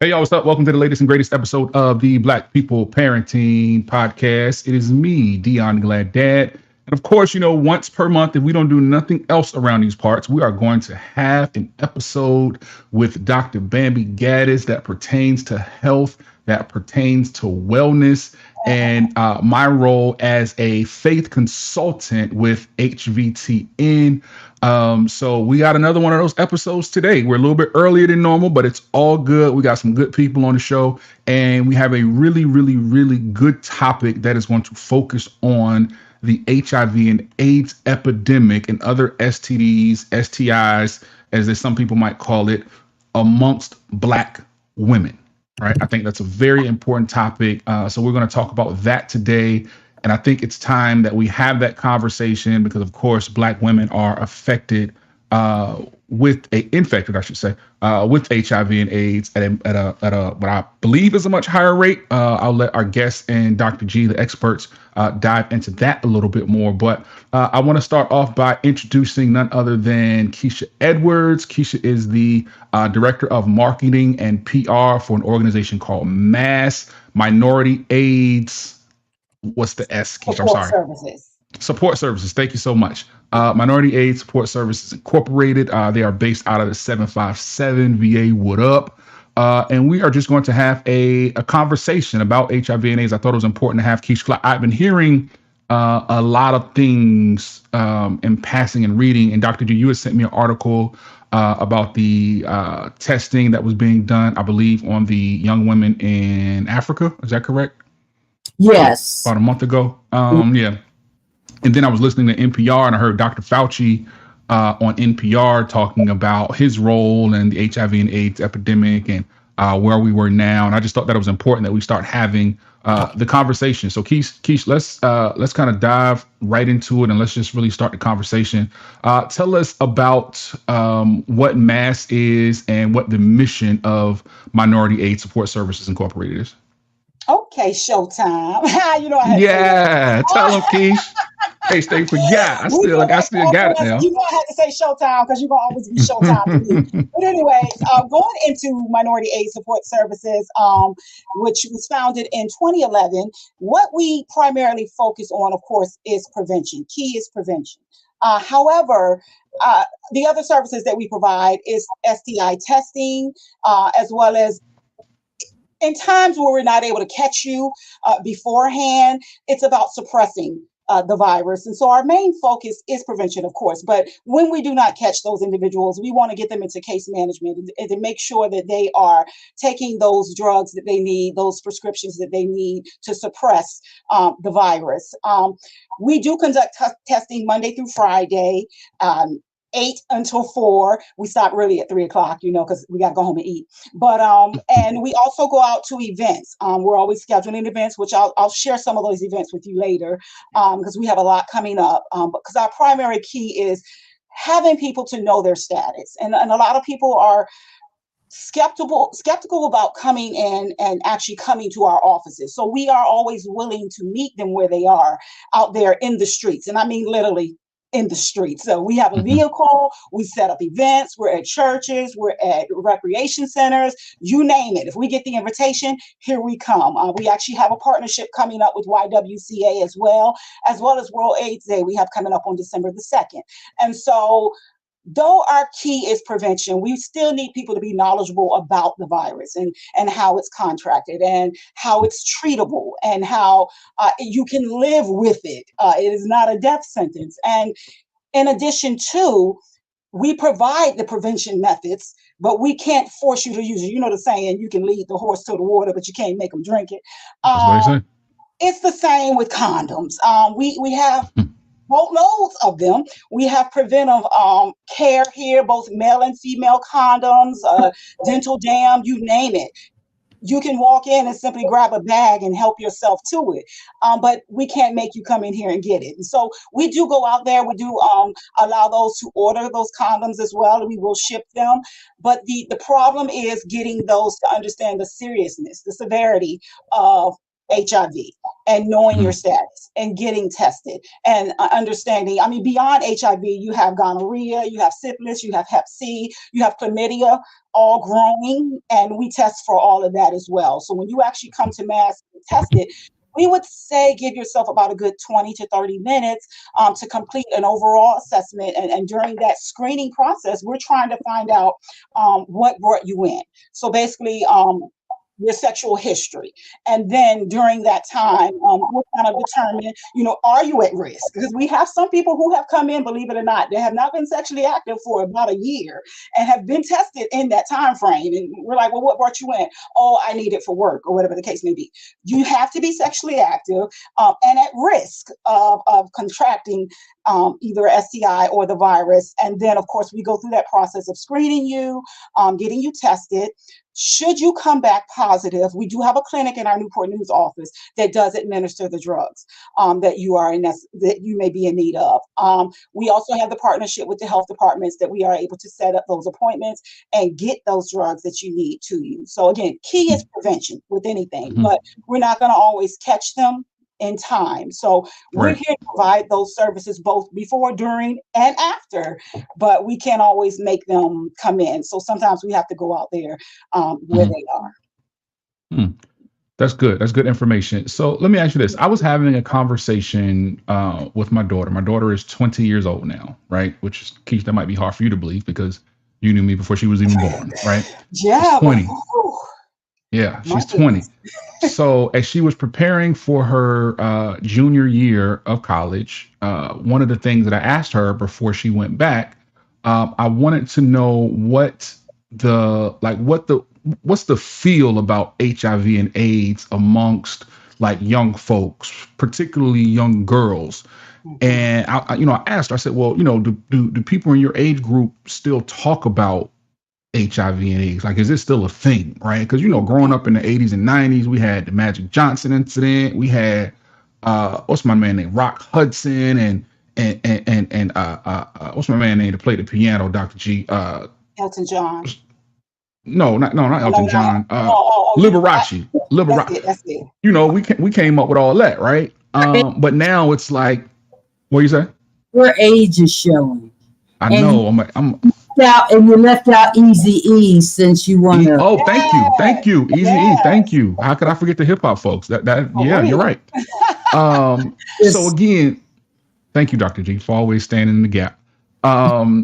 Hey, y'all, what's up? Welcome to the latest and greatest episode of the Black People Parenting Podcast. It is me, Dion Glad Dad. And of course, once per month, if we don't do nothing else around these parts, we are going to have an episode with Dr. Bambi Gaddis that pertains to health, that pertains to wellness, and my role as a faith consultant with HVTN. So we got another one of those episodes today. We're a little bit earlier than normal, but it's all good. We got some good people on the show, and we have a really, really, really good topic that is going to focus on the HIV and AIDS epidemic and other STDs, STIs, as some people might call it, amongst Black women. Right. I think that's a very important topic. So we're going to talk about that today. And I think it's time that we have that conversation because, of course, Black women are affected infected, I should say, with HIV and AIDS at a what I believe is a much higher rate. I'll let our guests and Dr. G, the experts, dive into that a little bit more. But I want to start off by introducing none other than Keisha Edwards. Keisha is the director of marketing and PR for an organization called MASS, Minority AIDS. What's the S, Keisha? I'm sorry. Services. Support Services. Thank you so much. Minority AIDS Support Services Incorporated. They are based out of the 757 VA. What up? And we are just going to have a conversation about HIV and AIDS. I thought it was important to have Keisha. I've been hearing a lot of things in passing and reading. And Dr. G, you had sent me an article about the testing that was being done, I believe, on the young women in Africa. Is that correct? Yes. About a month ago. Yeah. And then I was listening to NPR and I heard Dr. Fauci on NPR talking about his role in the HIV and AIDS epidemic and where we were now. And I just thought that it was important that we start having the conversation. So Keish, let's kind of dive right into it and let's just really start the conversation. Tell us about what MASS is and what the mission of Minority AIDS Support Services Incorporated is. Okay, showtime. Yeah, tell them, Keish. Hey, they forgot. I still got it now. You know I had to say showtime because you're gonna always be showtime to me. But anyways, going into Minority AIDS Support Services, which was founded in 2011, what we primarily focus on, of course, is prevention. Key is prevention. However, the other services that we provide is STI testing, as well as in times where we're not able to catch you beforehand, it's about suppressing the virus. And so our main focus is prevention, of course. But when we do not catch those individuals, we want to get them into case management and to make sure that they are taking those drugs that they need, those prescriptions that they need to suppress the virus. We do conduct testing Monday through Friday. 8 until 4. We stop really at 3 o'clock, because we got to go home and eat. But and we also go out to events. We're always scheduling events, which I'll share some of those events with you later, because we have a lot coming up. Because our primary key is having people to know their status, and a lot of people are skeptical about coming in and actually coming to our offices. So we are always willing to meet them where they are out there in the streets, and I mean literally in the streets. So we have a vehicle, we set up events, we're at churches, we're at recreation centers, you name it. If we get the invitation, here we come. We actually have a partnership coming up with YWCA as well as World AIDS Day we have coming up on December the 2nd. And so though our key is prevention, we still need people to be knowledgeable about the virus and how it's contracted and how it's treatable and how you can live with it. It is not a death sentence. And in addition to, we provide the prevention methods, but we can't force you to use it. You know the saying, you can lead the horse to the water, but you can't make them drink it. That's what I say. It's the same with condoms. We have boatloads of them. We have preventive care here, both male and female condoms, dental dam, you name it. You can walk in and simply grab a bag and help yourself to it. But we can't make you come in here and get it. And so we do go out there. We do allow those to order those condoms as well. We will ship them. But the problem is getting those to understand the seriousness, the severity of HIV and knowing your Mhm. status and getting tested and understanding. I mean, beyond HIV, you have gonorrhea, you have syphilis, you have Hep C, you have chlamydia, all growing, and we test for all of that as well. So when you actually come to mass and test it, we would say give yourself about a good 20 to 30 minutes to complete an overall assessment. And during that screening process, we're trying to find out what brought you in. So basically, your sexual history. And then during that time, we'll kind of determine, are you at risk? Because we have some people who have come in, believe it or not, they have not been sexually active for about a year and have been tested in that time frame. And we're like, well, what brought you in? Oh, I need it for work or whatever the case may be. You have to be sexually active and at risk of contracting either STI or the virus. And then, of course, we go through that process of screening you, getting you tested. Should you come back positive, we do have a clinic in our Newport News office that does administer the drugs that you may be in need of. We also have the partnership with the health departments that we are able to set up those appointments and get those drugs that you need to you. So again, key is prevention with anything, Mhm. but we're not going to always catch them in time. So we're Right. here to provide those services both before, during, and after, but we can't always make them come in. So sometimes we have to go out there where Mhm. they are. Mm. That's good. That's good information. So let me ask you this. I was having a conversation with my daughter. My daughter is 20 years old now, right? Which is, Keisha, that might be hard for you to believe because you knew me before she was even born, right? She's Yeah, but 20. Yeah, my she's 20. goodness. So as she was preparing for her junior year of college, one of the things that I asked her before she went back, I wanted to know what's the feel about HIV and AIDS amongst like young folks, particularly young girls. Mhm. And I asked her, I said, well, do people in your age group still talk about HIV and AIDS? Like, is this still a thing, right? Because growing up in the 80s and 90s, we had the Magic Johnson incident. We had what's my man named Rock Hudson and what's my man name to play the piano, Dr. G? Elton John. No, not Oh, no, Elton no. John. You. Liberace, That's Liberace. it. That's it. We came up with all that, right? But now it's like, what you say? Your age is showing. I And know. I'm you left out Easy E since you want to. Oh, thank Yes. you, Easy E, thank Yes. you. How could I forget the hip hop folks? For Yeah, you're real. right. So Just again, thank you, Dr. G, for always standing in the gap. I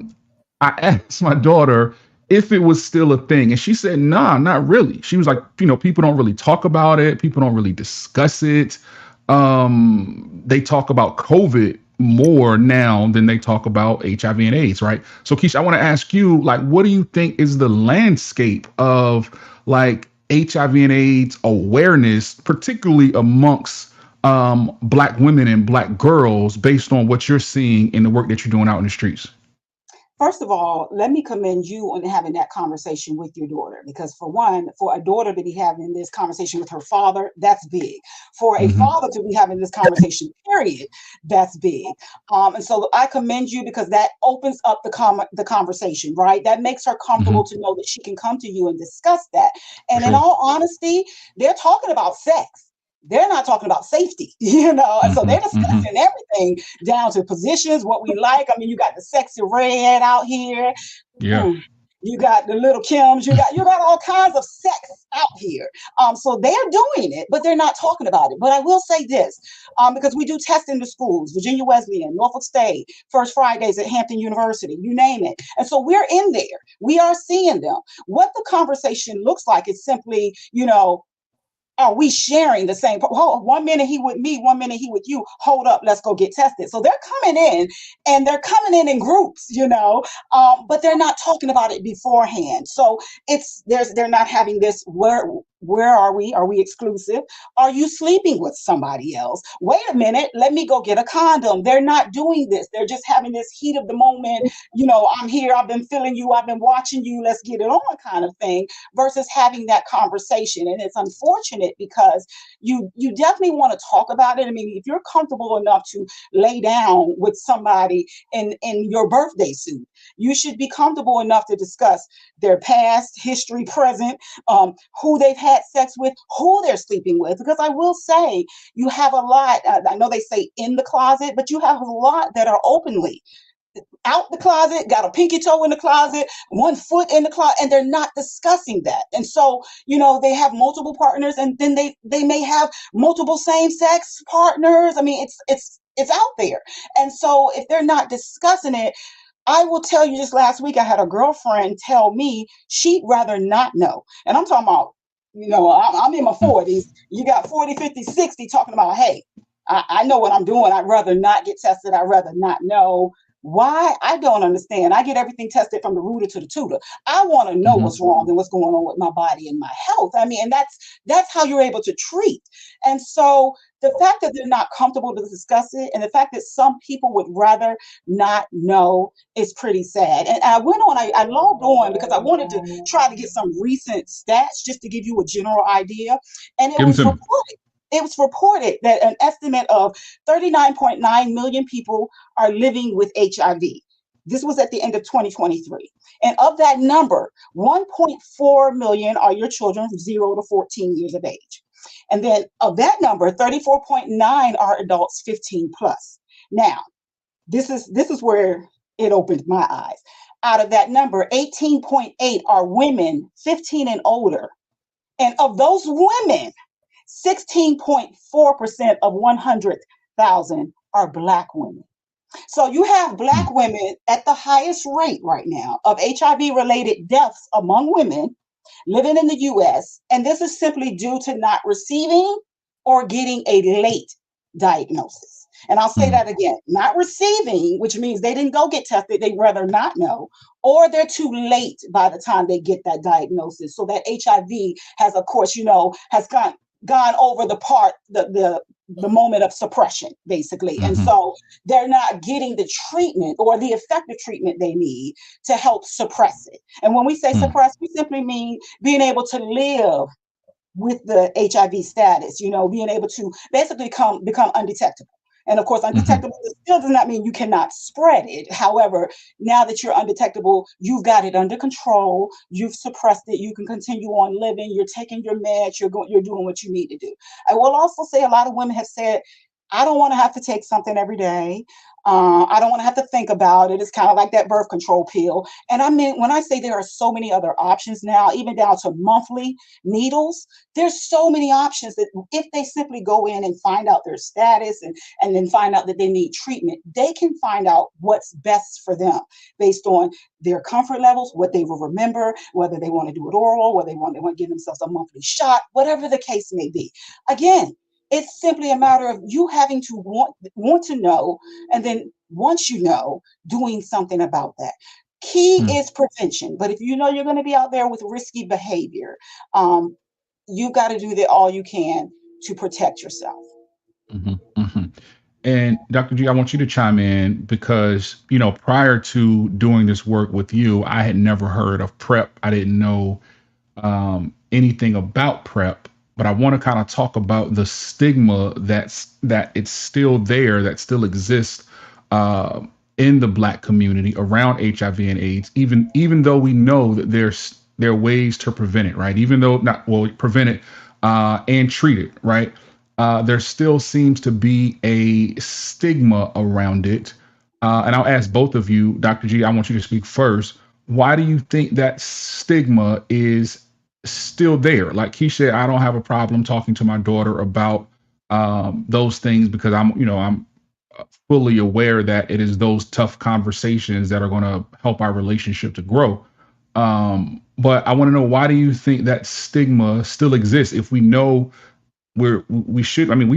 asked my daughter if it was still a thing, and she said, "Nah, not really." She was like, people don't really talk about it. People don't really discuss it. They talk about COVID more now than they talk about HIV and AIDS, right? So, Keisha, I want to ask you, like, what do you think is the landscape of like HIV and AIDS awareness, particularly amongst Black women and Black girls, based on what you're seeing in the work that you're doing out in the streets? First of all, let me commend you on having that conversation with your daughter, because for one, for a daughter to be having this conversation with her father, that's big. For a Hmm. father to be having this conversation, period, that's big. And so I commend you because that opens up the conversation, right? That makes her Hmm. comfortable to know that she can come to you and discuss that. For And in sure. all honesty, they're talking about sex. They're not talking about safety, and so Hmm. they're Hmm. discussing everything down to positions, what we like. I mean, you got the sexy red out here. Yeah. Mm. You got the little Kims. You got all kinds of sex out here. So they're doing it, but they're not talking about it. But I will say this, because we do test in the schools, Virginia Wesleyan, Norfolk State, First Fridays at Hampton University, you name it. And so we're in there. We are seeing them. What the conversation looks like is simply, are we sharing the same? Oh, 1 minute he with me, 1 minute he with you. Hold up, let's go get tested. So they're coming in, and they're coming in groups, but they're not talking about it beforehand. So they're not having this. Where are we? Are we exclusive? Are you sleeping with somebody else? Wait a minute, let me go get a condom. They're not doing this. They're just having this heat of the moment. I'm here. I've been feeling you. I've been watching you. Let's get it on, kind of thing, versus having that conversation. And it's unfortunate because you definitely want to talk about it. I mean, if you're comfortable enough to lay down with somebody in your birthday suit, you should be comfortable enough to discuss their past, history, present, who they've had sex with, who they're sleeping with. Because I will say, you have a lot, I know they say in the closet, but you have a lot that are openly out the closet, got a pinky toe in the closet, 1 foot in the closet, and they're not discussing that. And so, they have multiple partners, and then they may have multiple same-sex partners. I mean, it's out there. And so if they're not discussing it, I will tell you, just last week, I had a girlfriend tell me she'd rather not know. And I'm talking about, I'm in my 40s. You got 40, 50, 60 talking about, hey, I know what I'm doing. I'd rather not get tested. I'd rather not know. Why? I don't understand. I get everything tested from the rooter to the tutor. I want to know what's wrong and what's going on with my body and my health. I mean, and that's how you're able to treat. And so the fact that they're not comfortable to discuss it, and the fact that some people would rather not know, is pretty sad. And I went on, I logged on because I wanted to try to get some recent stats just to give you a general idea. And it was reported that an estimate of 39.9 million people are living with HIV. This was at the end of 2023. And of that number, 1.4 million are your children from 0 to 14 years of age. And then of that number, 34.9 are adults 15 plus. Now, this is where it opened my eyes. Out of that number, 18.8 are women 15 and older. And of those women, 16.4% of 100,000 are Black women. So you have Black women at the highest rate right now of HIV-related deaths among women living in the U.S., and this is simply due to not receiving or getting a late diagnosis. And I'll say that again, not receiving, which means they didn't go get tested, they'd rather not know, or they're too late by the time they get that diagnosis. So that HIV has, of course, has gone over the moment of suppression, basically. And so they're not getting the treatment or the effective treatment they need to help suppress it. And when we say suppress, we simply mean being able to live with the HIV status, being able to basically become undetectable. And of course, undetectable still does not mean you cannot spread it. However, now that you're undetectable, you've got it under control. You've suppressed it. You can continue on living. You're taking your meds. You're doing what you need to do. I will also say a lot of women have said, I don't want to have to take something every day. I don't want to have to think about it. It's kind of like that birth control pill. And I mean, when I say there are so many other options now, even down to monthly needles, there's so many options that if they simply go in and find out their status and then find out that they need treatment, they can find out what's best for them based on their comfort levels, what they will remember, whether they want to do it oral, whether they want to give themselves a monthly shot, whatever the case may be. Again, it's simply a matter of you having to want to know, and then once you know, doing something about that. Key is prevention. But if you know you're going to be out there with risky behavior, you got to do all you can to protect yourself. And Dr. G, I want you to chime in because, prior to doing this work with you, I had never heard of PrEP. I didn't know anything about PrEP. But I want to kind of talk about the stigma that it's still there, that still exists in the Black community around HIV and AIDS, even though we know that there are ways to prevent it, right? Even though prevent it and treat it, right? There still seems to be a stigma around it. And I'll ask both of you, Dr. G, I want you to speak first. Why do you think that stigma is still there? Like Keisha, I don't have a problem talking to my daughter about those things because I'm fully aware that it is those tough conversations that are going to help our relationship to grow. But I want to know, why do you think that stigma still exists if we know we're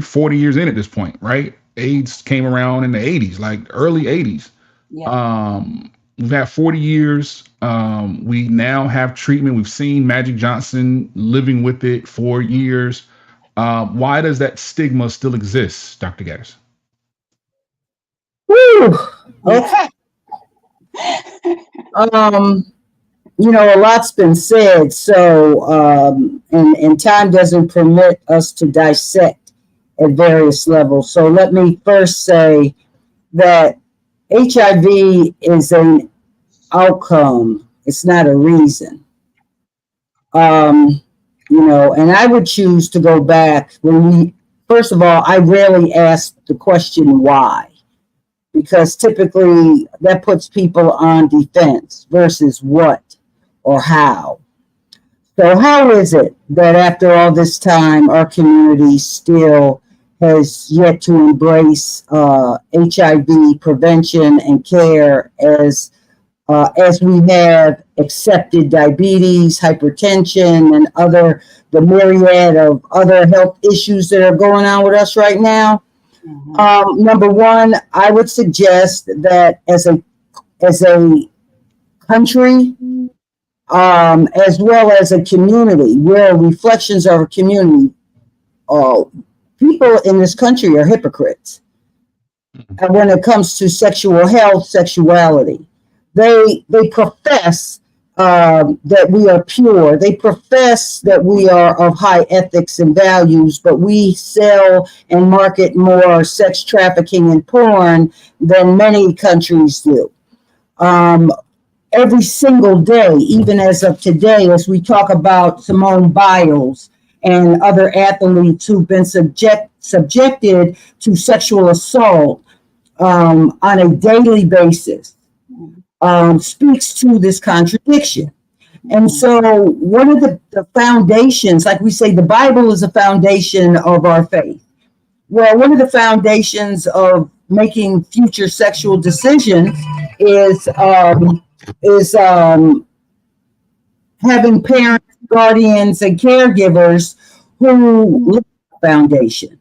40 years in at this point, right? AIDS came around in the 80s, like early 80s. Yeah. We've had 40 years. We now have treatment. We've seen Magic Johnson living with it for years. Why does that stigma still exist, Dr. Gaddis? Woo! Okay. A lot's been said, so and time doesn't permit us to dissect at various levels. So let me first say that HIV is an outcome. It's not a reason. And I would choose to go back first of all, I rarely ask the question why, because typically that puts people on defense versus what or how. So how is it that after all this time, our community still has yet to embrace HIV prevention and care as we have accepted diabetes, hypertension, and the myriad of other health issues that are going on with us right now? Number one, I would suggest that as a country, as well as a community, we're reflections of a community. People in this country are hypocrites. And when it comes to sexual health, sexuality, they profess that we are pure. They profess that we are of high ethics and values, but we sell and market more sex trafficking and porn than many countries do. Every single day, even as of today, as we talk about Simone Biles and other athletes who've been subjected to sexual assault on a daily basis, speaks to this contradiction. And so one of the foundations, like we say, the Bible is a foundation of our faith. Well, one of the foundations of making future sexual decisions is having parents, guardians, and caregivers who live the foundation.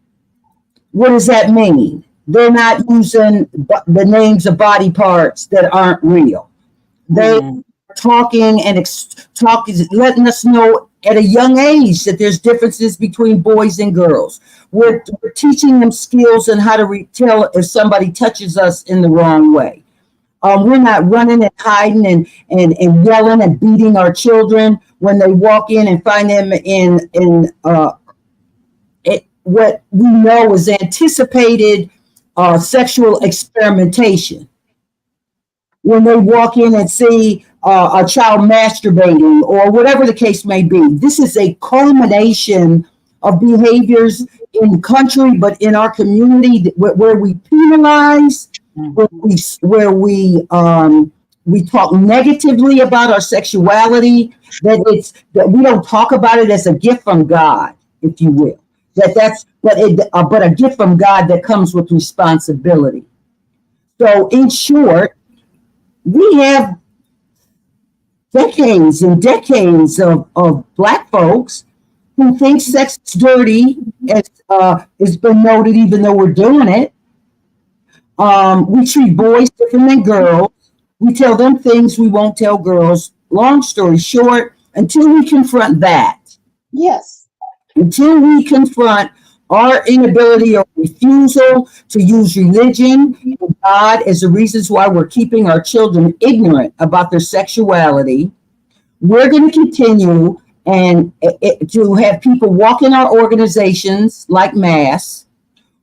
What does that mean? They're not using the names of body parts that aren't real. They are talking and letting us know at a young age that there's differences between boys and girls. We're teaching them skills on how to tell if somebody touches us in the wrong way. We're not running and hiding and yelling and beating our children when they walk in and find them in what we know is anticipated sexual experimentation. When they walk in and see a child masturbating or whatever the case may be, this is a culmination of behaviors in the country, but in our community where we penalize, where we talk negatively about our sexuality, that we don't talk about it as a gift from God, if you will. But a gift from God that comes with responsibility. So in short, we have decades and decades of Black folks who think sex is dirty, as it's been noted, even though we're doing it. We treat boys different than girls. We tell them things we won't tell girls. Long story short, until we confront that. Yes. Until we confront our inability or refusal to use religion and God as the reasons why we're keeping our children ignorant about their sexuality, we're going to continue to have people walk in our organizations like MASS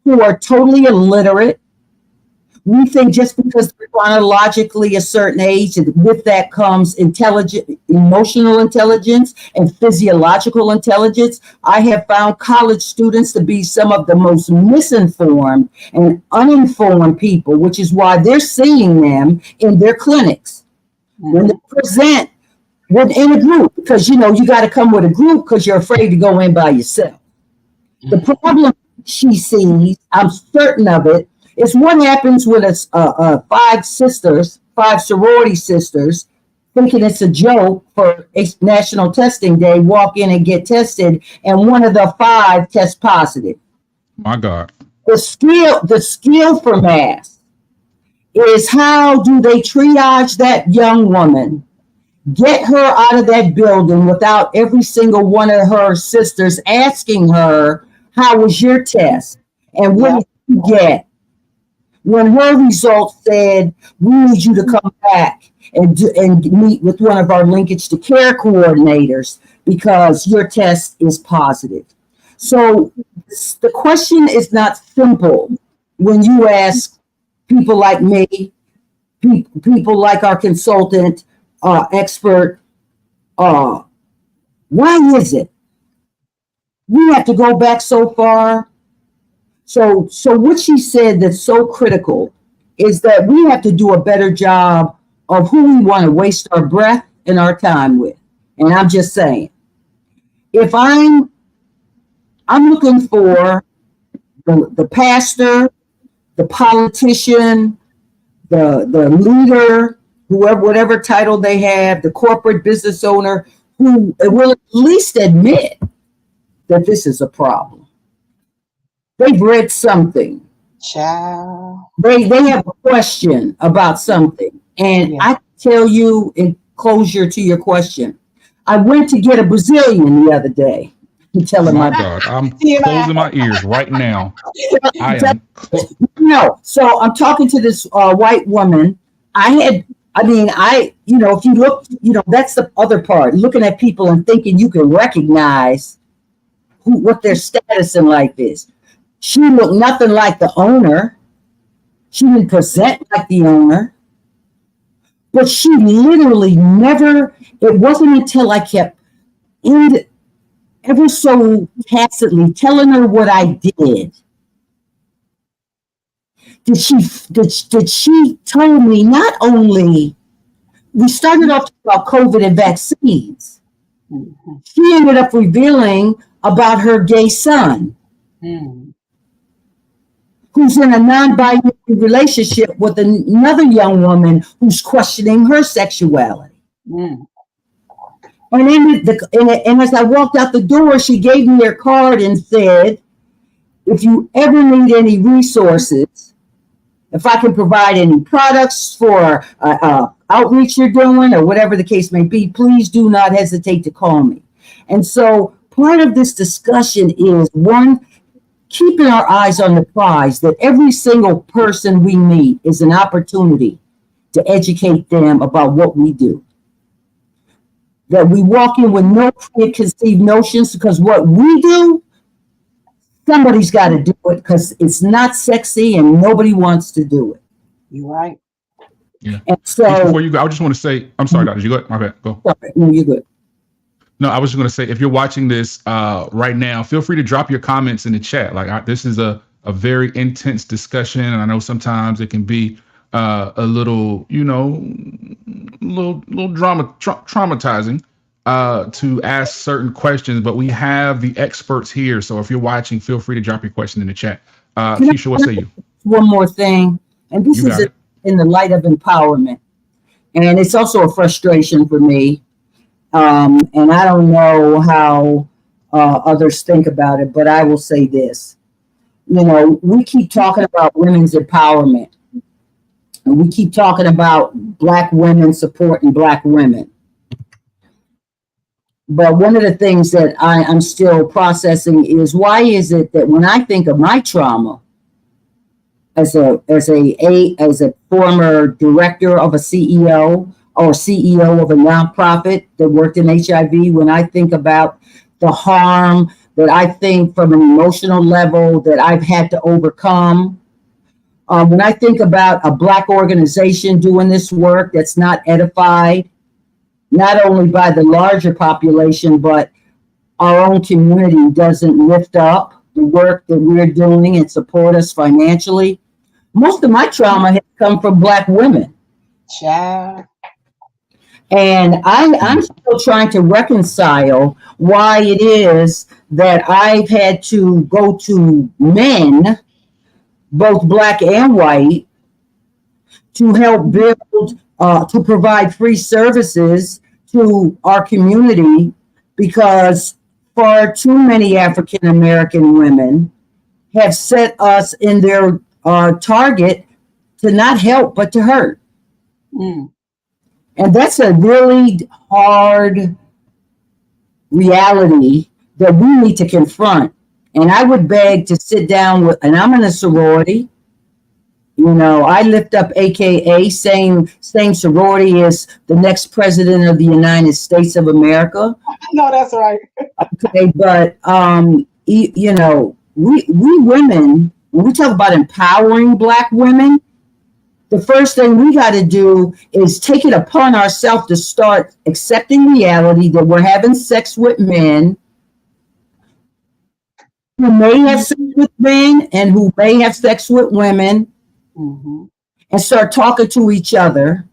who are totally illiterate. We think just because they're chronologically a certain age, and with that comes emotional intelligence and physiological intelligence. I have found college students to be some of the most misinformed and uninformed people, which is why they're seeing them in their clinics. When they present in a group, because you got to come with a group because you're afraid to go in by yourself. The problem she sees, I'm certain of it, is what happens when five sorority sisters, thinking it's a joke for a National Testing Day, walk in and get tested, and one of the five tests positive. My God. The skill for MASS is how do they triage that young woman, get her out of that building without every single one of her sisters asking her, how was your test? And what did you get? When her results said, we need you to come back and meet with one of our linkage to care coordinators because your test is positive. So the question is not simple when you ask people like me, people like our consultant, expert, why is it we have to go back so far. So what she said that's so critical is that we have to do a better job of who we want to waste our breath and our time with. And I'm just saying, if I'm looking for the pastor, the politician, the leader, whoever, whatever title they have, the corporate business owner, who will at least admit that this is a problem. They've read something. Child. They have a question about something. And Yeah. I tell you in closure to your question, I went to get a Brazilian the other day. I'm telling My my God, I'm TMI. closing my ears right now. So I'm talking to this white woman. If you look, that's the other part, looking at people and thinking you can recognize what their status in life is. She looked nothing like the owner. She didn't present like the owner. But she literally never, it wasn't until I kept ever so tacitly telling her what I did. Did she tell me not only, we started off about COVID and vaccines. Mm-hmm. She ended up revealing about her gay son, who's in a non-binary relationship with another young woman who's questioning her sexuality. And as I walked out the door, she gave me her card and said, if you ever need any resources, if I can provide any products for outreach you're doing or whatever the case may be, please do not hesitate to call me. And so part of this discussion is, one, keeping our eyes on the prize, that every single person we meet is an opportunity to educate them about what we do. That we walk in with no preconceived notions, because what we do, somebody's got to do it, because it's not sexy and nobody wants to do it. You're right. Yeah. And so, before you go, I just want to say, I'm sorry, Doctor. You go. My bad. Go. Sorry, no, you're good. No, I was just going to say, if you're watching this right now, feel free to drop your comments in the chat. This is a very intense discussion, and I know sometimes it can be a little, traumatizing to ask certain questions. But we have the experts here, so if you're watching, feel free to drop your question in the chat. Keisha, what say you? One more thing, and this is in the light of empowerment, and it's also a frustration for me. And I don't know how others think about it, but I will say this. We keep talking about women's empowerment, and we keep talking about Black women supporting Black women. But one of the things that I'm still processing is, why is it that when I think of my trauma as a former director of a CEO, or CEO of a nonprofit that worked in HIV, when I think about the harm that I think from an emotional level that I've had to overcome, when I think about a Black organization doing this work that's not edified, not only by the larger population, but our own community doesn't lift up the work that we're doing and support us financially. Most of my trauma has come from Black women. Child. And I'm still trying to reconcile why it is that I've had to go to men, both Black and white, to help build, to provide free services to our community, because far too many African American women have set us in their target to not help but to hurt. And that's a really hard reality that we need to confront. And I would beg to sit down with, and I'm in a sorority. I lift up AKA, saying sorority is the next president of the United States of America. No, that's right. Okay, but we women, when we talk about empowering Black women, the first thing we got to do is take it upon ourselves to start accepting reality that we're having sex with men who may have sex with men and who may have sex with women, and start talking to each other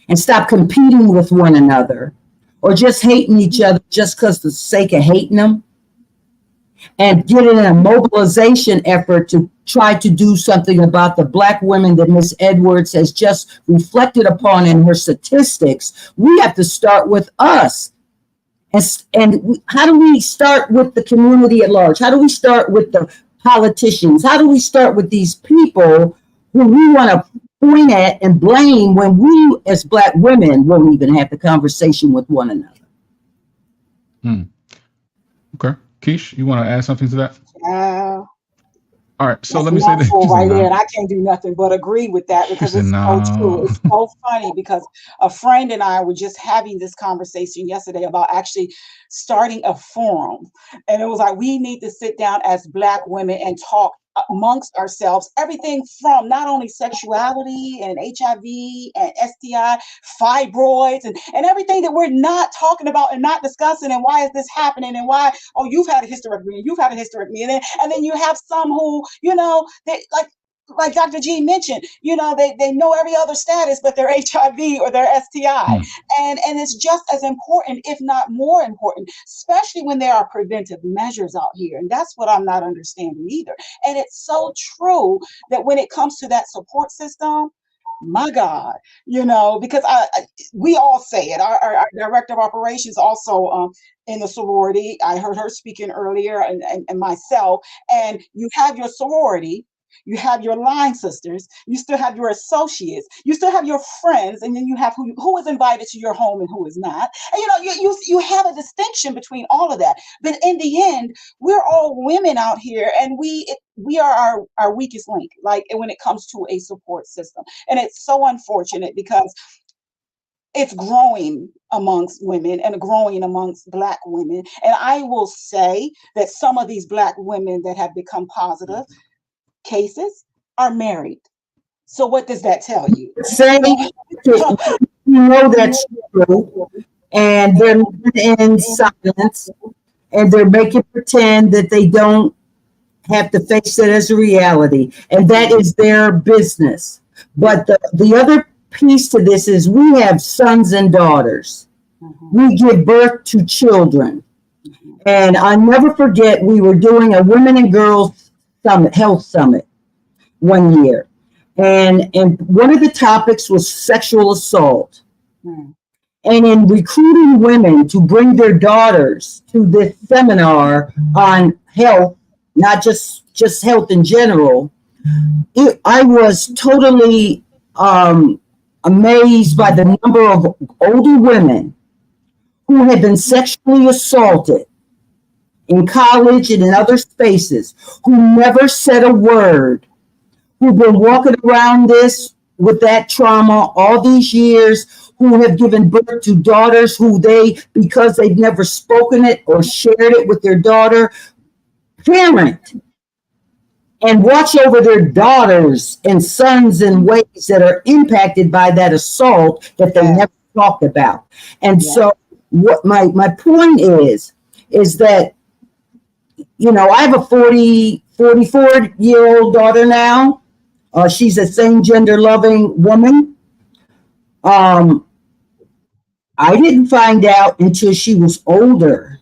and stop competing with one another or just hating each other just because the sake of hating them, and get in a mobilization effort to try to do something about the Black women that Miss Edwards has just reflected upon in her statistics. We have to start with us. And how do we start with the community at large? How do we start with the politicians? How do we start with these people who we want to point at and blame when we as Black women won't even have the conversation with one another? Okay. Keish, you want to add something to that? All right, so That's let me say this. right there, and I can't do nothing but agree with that because it's so true. It's so funny because a friend and I were just having this conversation yesterday about actually starting a forum, and it was like we need to sit down as Black women and talk amongst ourselves, everything from not only sexuality and HIV and STI, fibroids, and everything that we're not talking about and not discussing, and why is this happening, and why, oh, you've had a hysterectomy, and you've had a hysterectomy, and then you have some who, you know, they like Dr. G mentioned, you know, they know every other status but their HIV or their STI. And it's just as important, if not more important, especially when there are preventive measures out here. And that's what I'm not understanding either. And it's so true that when it comes to that support system, my God, you know, because we all say it. Our director of operations also in the sorority. I heard her speaking earlier, and myself. And you have your sorority, you have your line sisters, you still have your associates, you still have your friends, and then you have who is invited to your home and who is not. And you know, you have a distinction between all of that. But in the end, we're all women out here, and we are our weakest link, like when it comes to a support system. And it's so unfortunate because it's growing amongst women and growing amongst Black women. And I will say that some of these Black women that have become positive cases are married. So what does that tell you? Say, you know that's true, and they're living in silence, and they're making pretend that they don't have to face it as a reality, and that is their business. But the other piece to this is we have sons and daughters. We give birth to children. And I never forget, we were doing a women and girls health summit one year, and one of the topics was sexual assault. And in recruiting women to bring their daughters to this seminar on health, not just health in general, I was totally amazed by the number of older women who had been sexually assaulted in college and in other spaces, who never said a word, who've been walking around this with that trauma all these years, who have given birth to daughters who because they've never spoken it or shared it with their daughter, parent and watch over their daughters and sons in ways that are impacted by that assault that they never talked about. And so what my point is that, you know, I have a 44-year-old daughter now. She's a same gender loving woman. I didn't find out until she was older.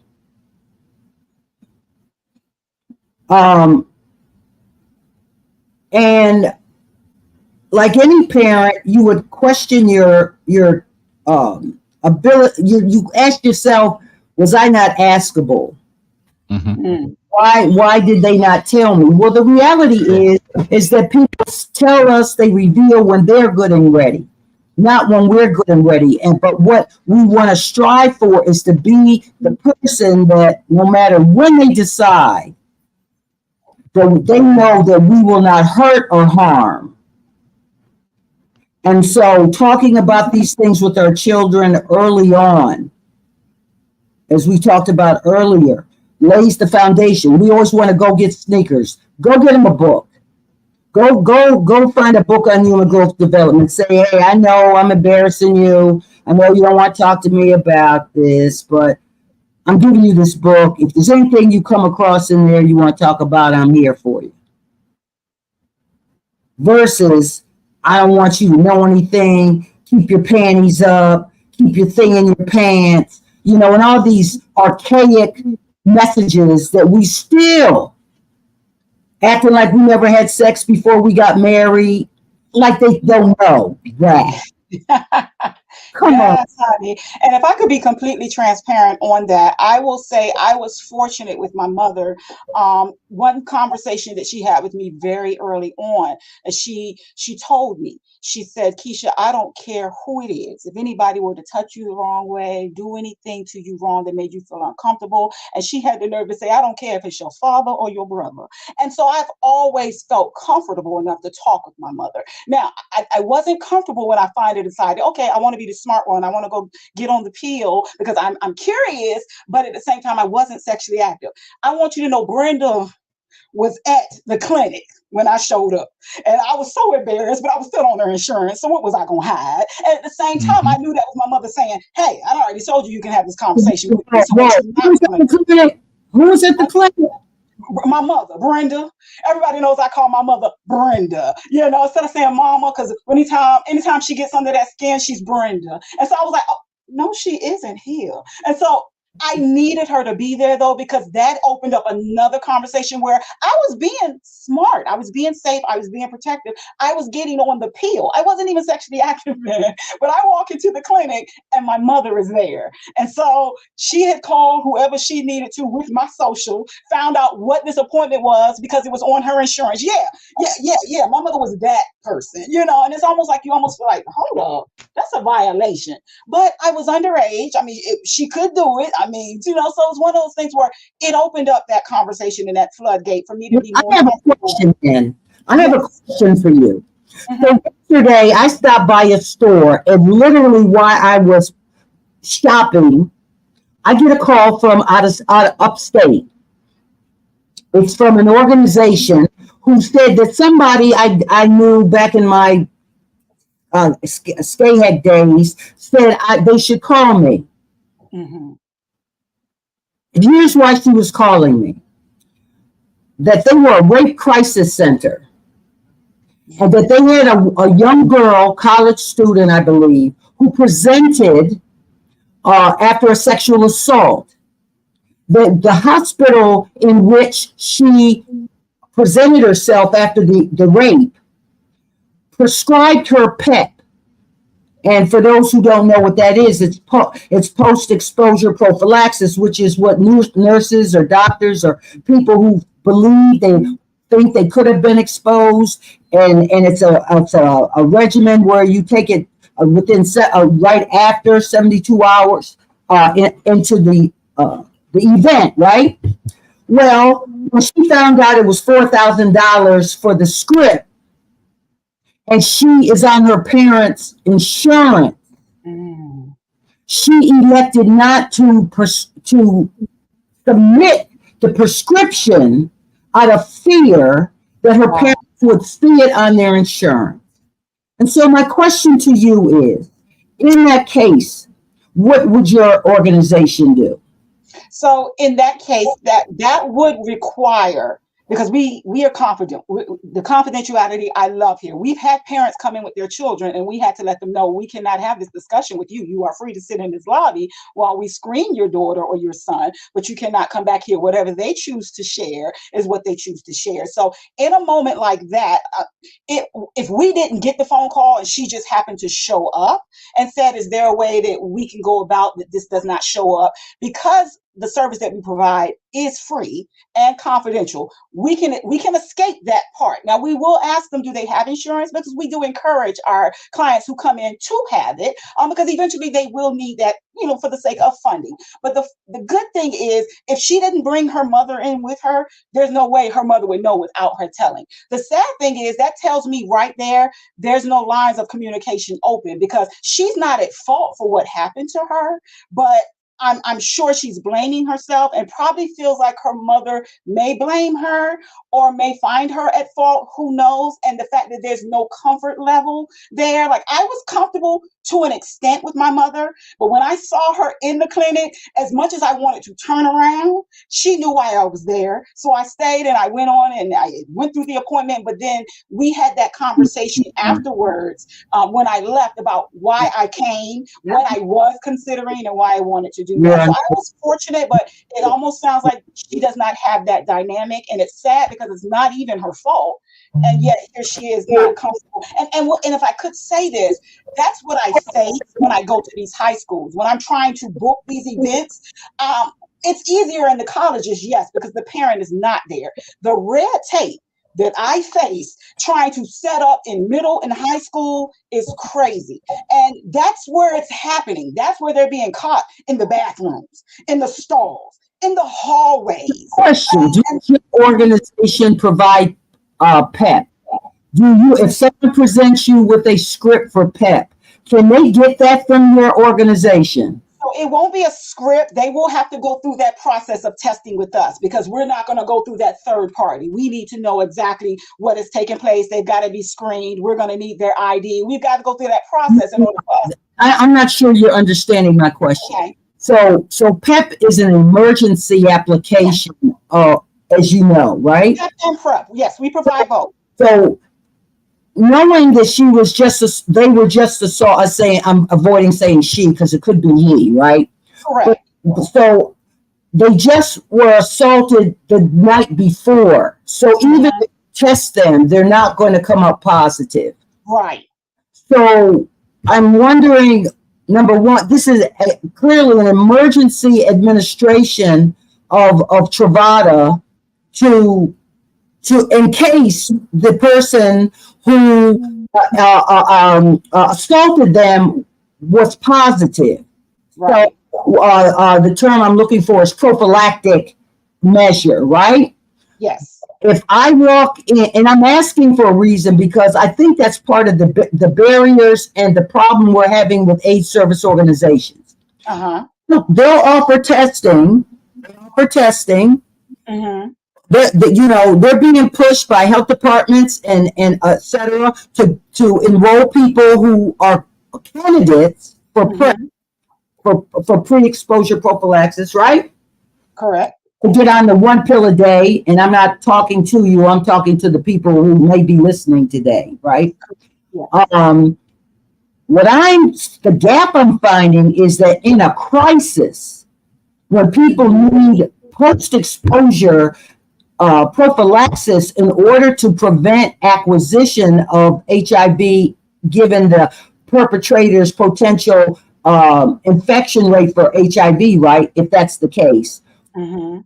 And like any parent, you would question your ability. You ask yourself, was I not askable? Why did they not tell me? Well, the reality is that people tell us, they reveal when they're good and ready, not when we're good and ready. But what we want to strive for is to be the person that no matter when they decide, that they know that we will not hurt or harm. And so talking about these things with our children early on, as we talked about earlier, lays the foundation. We always want to go get sneakers. Go get them a book. Go find a book on human growth development. Say, hey, I know I'm embarrassing you. I know you don't want to talk to me about this, but I'm giving you this book. If there's anything you come across in there you want to talk about, I'm here for you. Versus, I don't want you to know anything. Keep your panties up. Keep your thing in your pants. And all these archaic messages that we still acting like we never had sex before we got married, like they don't know that. Come on. Honey. And if I could be completely transparent on that, I will say I was fortunate with my mother. One conversation that she had with me very early on, she told me, she said, Keisha, I don't care who it is. If anybody were to touch you the wrong way, do anything to you wrong that made you feel uncomfortable. And she had the nerve to say, I don't care if it's your father or your brother. And so I've always felt comfortable enough to talk with my mother. Now, I wasn't comfortable when I finally decided, okay, I want to be the smart one. I want to go get on the pill because I'm curious, but at the same time, I wasn't sexually active. I want you to know Brenda was at the clinic when I showed up. And I was so embarrassed, but I was still on her insurance. So what was I going to hide? And at the same time, I knew that was my mother saying, hey, I already told you can have this conversation with me. So Who was at the clinic? My mother, Brenda. Everybody knows I call my mother Brenda, instead of saying mama, because anytime she gets under that skin, she's Brenda. And so I was like, oh, no, she isn't here. And so I needed her to be there, though, because that opened up another conversation where I was being smart. I was being safe. I was being protective. I was getting on the pill. I wasn't even sexually active then, but I walk into the clinic and my mother is there. And so she had called whoever she needed to with my social, found out what this appointment was because it was on her insurance. Yeah. My mother was that person, and it's almost like you almost feel like, hold up, that's a violation. But I was underage. I mean, she could do it. So it's one of those things where it opened up that conversation and that floodgate for me to be more comfortable. I have a question for you. So yesterday I stopped by a store, and literally while I was shopping, I get a call from out of upstate. It's from an organization who said that somebody I knew back in my Skayhead days said they should call me. Here's why she was calling me. That they were a rape crisis center. And that they had a young girl, college student, I believe, who presented after a sexual assault. The hospital in which she presented herself after the rape prescribed her PEP. And for those who don't know what that is, it's post-exposure prophylaxis, which is what nurses or doctors or people who believe they think they could have been exposed, and it's a regimen where you take it within right after 72 hours into the event, right? Well, when she found out it was $4,000 for the script, and she is on her parents' insurance, she elected not to submit the prescription out of fear that her parents would see it on their insurance. And so my question to you is, in that case, what would your organization do? So in that case, that would require, because we are confident. The confidentiality I love here. We've had parents come in with their children, and we had to let them know we cannot have this discussion with you. You are free to sit in this lobby while we screen your daughter or your son, but you cannot come back here. Whatever they choose to share is what they choose to share. So in a moment like that, if we didn't get the phone call and she just happened to show up and said, is there a way that we can go about that this does not show up? Because the service that we provide is free and confidential, we can escape that part. Now, we will ask them, do they have insurance? Because we do encourage our clients who come in to have it, because eventually they will need that, for the sake of funding. But the good thing is, if she didn't bring her mother in with her, there's no way her mother would know without her telling. The sad thing is that tells me right there's no lines of communication open, because she's not at fault for what happened to her, but I'm sure she's blaming herself and probably feels like her mother may blame her or may find her at fault. Who knows? And the fact that there's no comfort level there. Like, I was comfortable to an extent with my mother, but when I saw her in the clinic, as much as I wanted to turn around, she knew why I was there. So I stayed and I went on and I went through the appointment, but then we had that conversation afterwards when I left about why I came, what I was considering, and why I wanted to do that. So I was fortunate, but it almost sounds like she does not have that dynamic, and it's sad because it's not even her fault. And yet here she is not comfortable. And if I could say this, that's what I say when I go to these high schools. When I'm trying to book these events, it's easier in the colleges, yes, because the parent is not there. The red tape that I face trying to set up in middle and high school is crazy. And that's where it's happening. That's where they're being caught, in the bathrooms, in the stalls, in the hallways. Question: does your organization provide PEP? If someone presents you with a script for PEP, can they get that from your organization? So it won't be a script. They will have to go through that process of testing with us, because we're not going to go through that third party. We need to know exactly what is taking place. They've got to be screened. We're going to need their ID. We've got to go through that process in order for us. I'm not sure you're understanding my question. Okay. So PEP is an emergency application, as you know, right? PEP and PrEP. Yes, we provide both. So knowing that they were just assault, I'm avoiding saying she because it could be he, right? Correct. So they just were assaulted the night before. So even if you test them, they're not going to come up positive. Right. So I'm wondering, number one, this is clearly an emergency administration of Truvada to in case the person who assaulted them was positive. Right. So the term I'm looking for is prophylactic measure, right? Yes. If I walk in, and I'm asking for a reason because I think that's part of the barriers and the problem we're having with AIDS service organizations. They'll offer testing. Mm-hmm. They're being pushed by health departments and et cetera to enroll people who are candidates for for pre-exposure prophylaxis, right? Correct. To get on the 1 pill a day, and I'm not talking to you, I'm talking to the people who may be listening today, right? Yeah. The gap I'm finding is that in a crisis, when people need post-exposure prophylaxis in order to prevent acquisition of HIV, given the perpetrator's potential infection rate for HIV, right? If that's the case. Mm-hmm.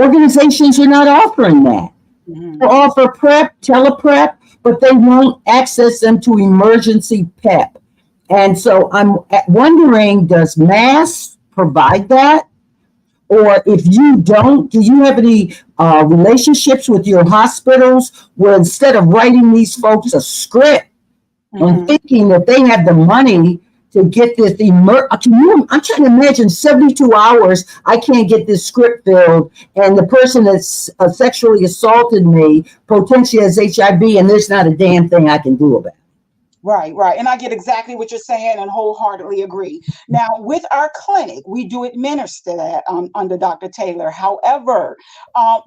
Organizations are not offering that. Mm-hmm. They offer PrEP, teleprep, but they won't access them to emergency PEP. And so I'm wondering, does MASS provide that? Or if you don't, do you have any relationships with your hospitals where instead of writing these folks a script and thinking that they have the money to get this, I'm trying to imagine 72 hours, I can't get this script filled, and the person that's sexually assaulted me potentially has HIV, and there's not a damn thing I can do about it. Right. And I get exactly what you're saying and wholeheartedly agree. Now, with our clinic, we do administer that under Dr. Taylor. However,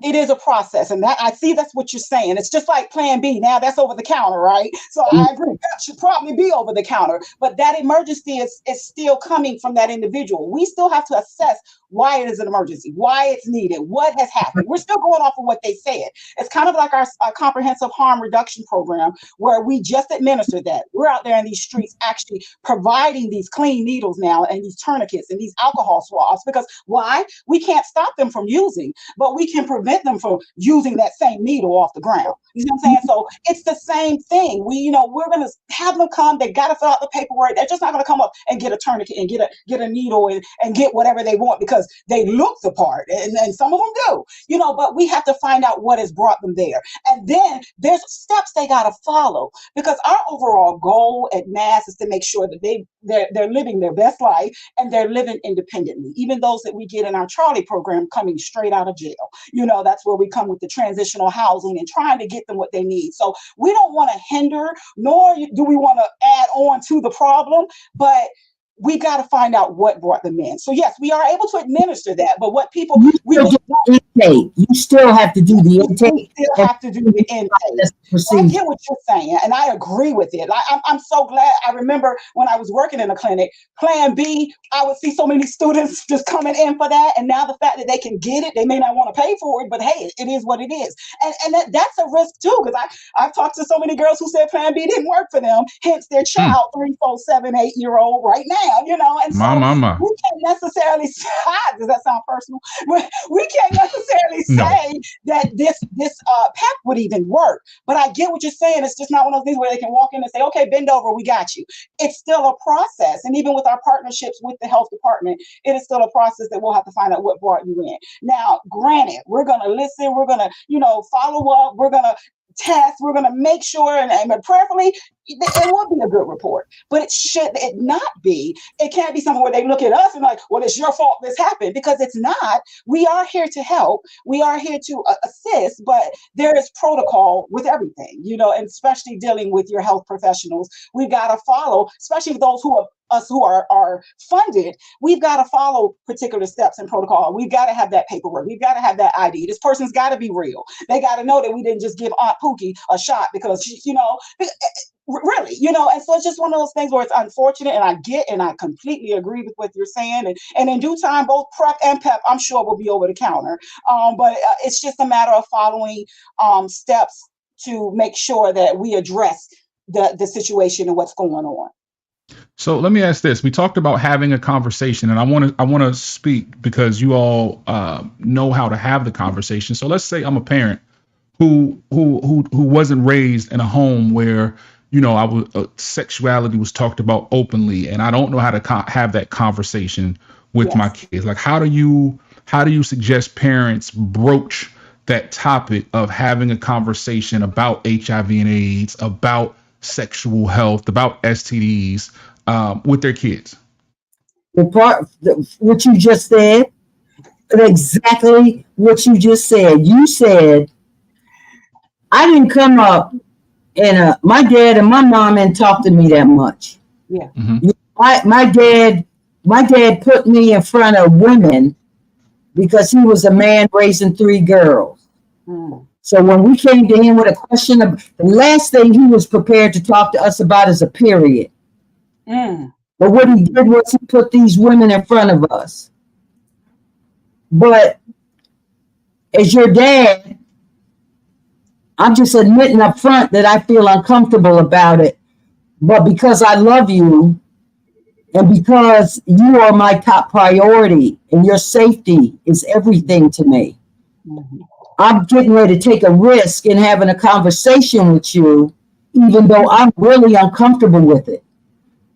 it is a process, and that I see that's what you're saying. It's just like Plan B. Now that's over the counter, right? So I agree. That should probably be over the counter, but that emergency is still coming from that individual. We still have to assess why it is an emergency, why it's needed, what has happened. We're still going off of what they said. It's kind of like our comprehensive harm reduction program, where we just administer that. We're out there in these streets actually providing these clean needles now and these tourniquets and these alcohol swabs, because why? We can't stop them from using, but we can prevent them from using that same needle off the ground. You know what I'm saying? So it's the same thing. We're going to have them come. They got to fill out the paperwork. They're just not going to come up and get a tourniquet and get a needle and get whatever they want because they look the part, and some of them do, but we have to find out what has brought them there. And then there's steps they got to follow, because our overall our goal at mass is to make sure that they're living their best life and they're living independently. Even those that we get in our Charlie program coming straight out of jail, that's where we come with the transitional housing and trying to get them what they need. So we don't want to hinder, nor do we want to add on to the problem, but we got to find out what brought them in. So yes, we are able to administer that, but what people intake. You still have to do the intake. You still have to do the intake. So I get what you're saying, and I agree with it. I'm so glad. I remember when I was working in a clinic, Plan B, I would see so many students just coming in for that, and now the fact that they can get it, they may not want to pay for it, but hey, it is what it is, and that's a risk too, because I've talked to so many girls who said Plan B didn't work for them, hence their child, 3, 4, 7, 8-year-old right now. And so we can't necessarily does that sound personal? We can't necessarily say that this PEP would even work. But I get what you're saying. It's just not one of those things where they can walk in and say, okay, bend over, we got you. It's still a process. And even with our partnerships with the health department, it is still a process that we'll have to find out what brought you in. Now, granted, we're going to listen, we're going to follow up, we're going to test, we're going to make sure, and prayerfully, it will be a good report, but it should it not be. It can't be something where they look at us and like, well, it's your fault this happened, because it's not. We are here to help. We are here to assist, but there is protocol with everything, and especially dealing with your health professionals. We've got to follow, especially those who are funded. We've got to follow particular steps and protocol. We've got to have that paperwork. We've got to have that ID. This person's got to be real. They got to know that we didn't just give Aunt Pookie a shot because she, really, and so it's just one of those things where it's unfortunate, and I completely agree with what you're saying, and in due time, both PrEP and PEP, I'm sure, will be over the counter, but it's just a matter of following steps to make sure that we address the situation and what's going on. So let me ask this. We talked about having a conversation, and I want to speak because you all know how to have the conversation. So let's say I'm a parent who wasn't raised in a home where sexuality was talked about openly, and I don't know how to have that conversation with my kids. Like, how do you suggest parents broach that topic of having a conversation about HIV and AIDS, about sexual health, about STDs with their kids? What you just said, exactly what you just said. You said, I didn't come up and my dad and my mom didn't talk to me that much. Yeah. Mm-hmm. My dad put me in front of women because he was a man raising 3 girls. Mm. So when we came to him with a question, the last thing he was prepared to talk to us about is a period. Mm. But what he did was he put these women in front of us. But as your dad, I'm just admitting up front that I feel uncomfortable about it. But because I love you and because you are my top priority and your safety is everything to me, Mm-hmm. I'm getting ready to take a risk in having a conversation with you, even though I'm really uncomfortable with it.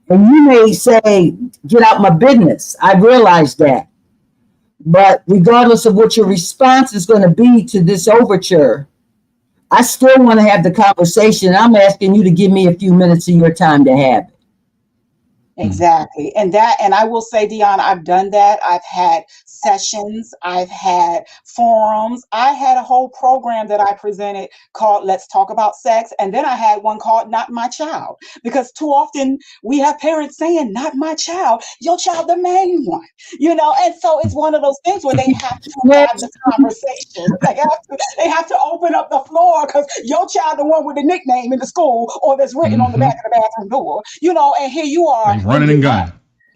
And you may say, get out my business. I realize that. But regardless of what your response is going to be to this overture, I still want to have the conversation. I'm asking you to give me a few minutes of your time to have it. Exactly. And I will say, Dion, I've done that. I've had sessions. I've had forums. I had a whole program that I presented called Let's Talk About Sex. And then I had one called Not My Child, because too often we have parents saying, not my child, your child, the main one, and so it's one of those things where they have to have the conversation. They have to open up the floor because your child, the one with the nickname in the school or that's written on the back of the bathroom door, and here you are. Running and gunning.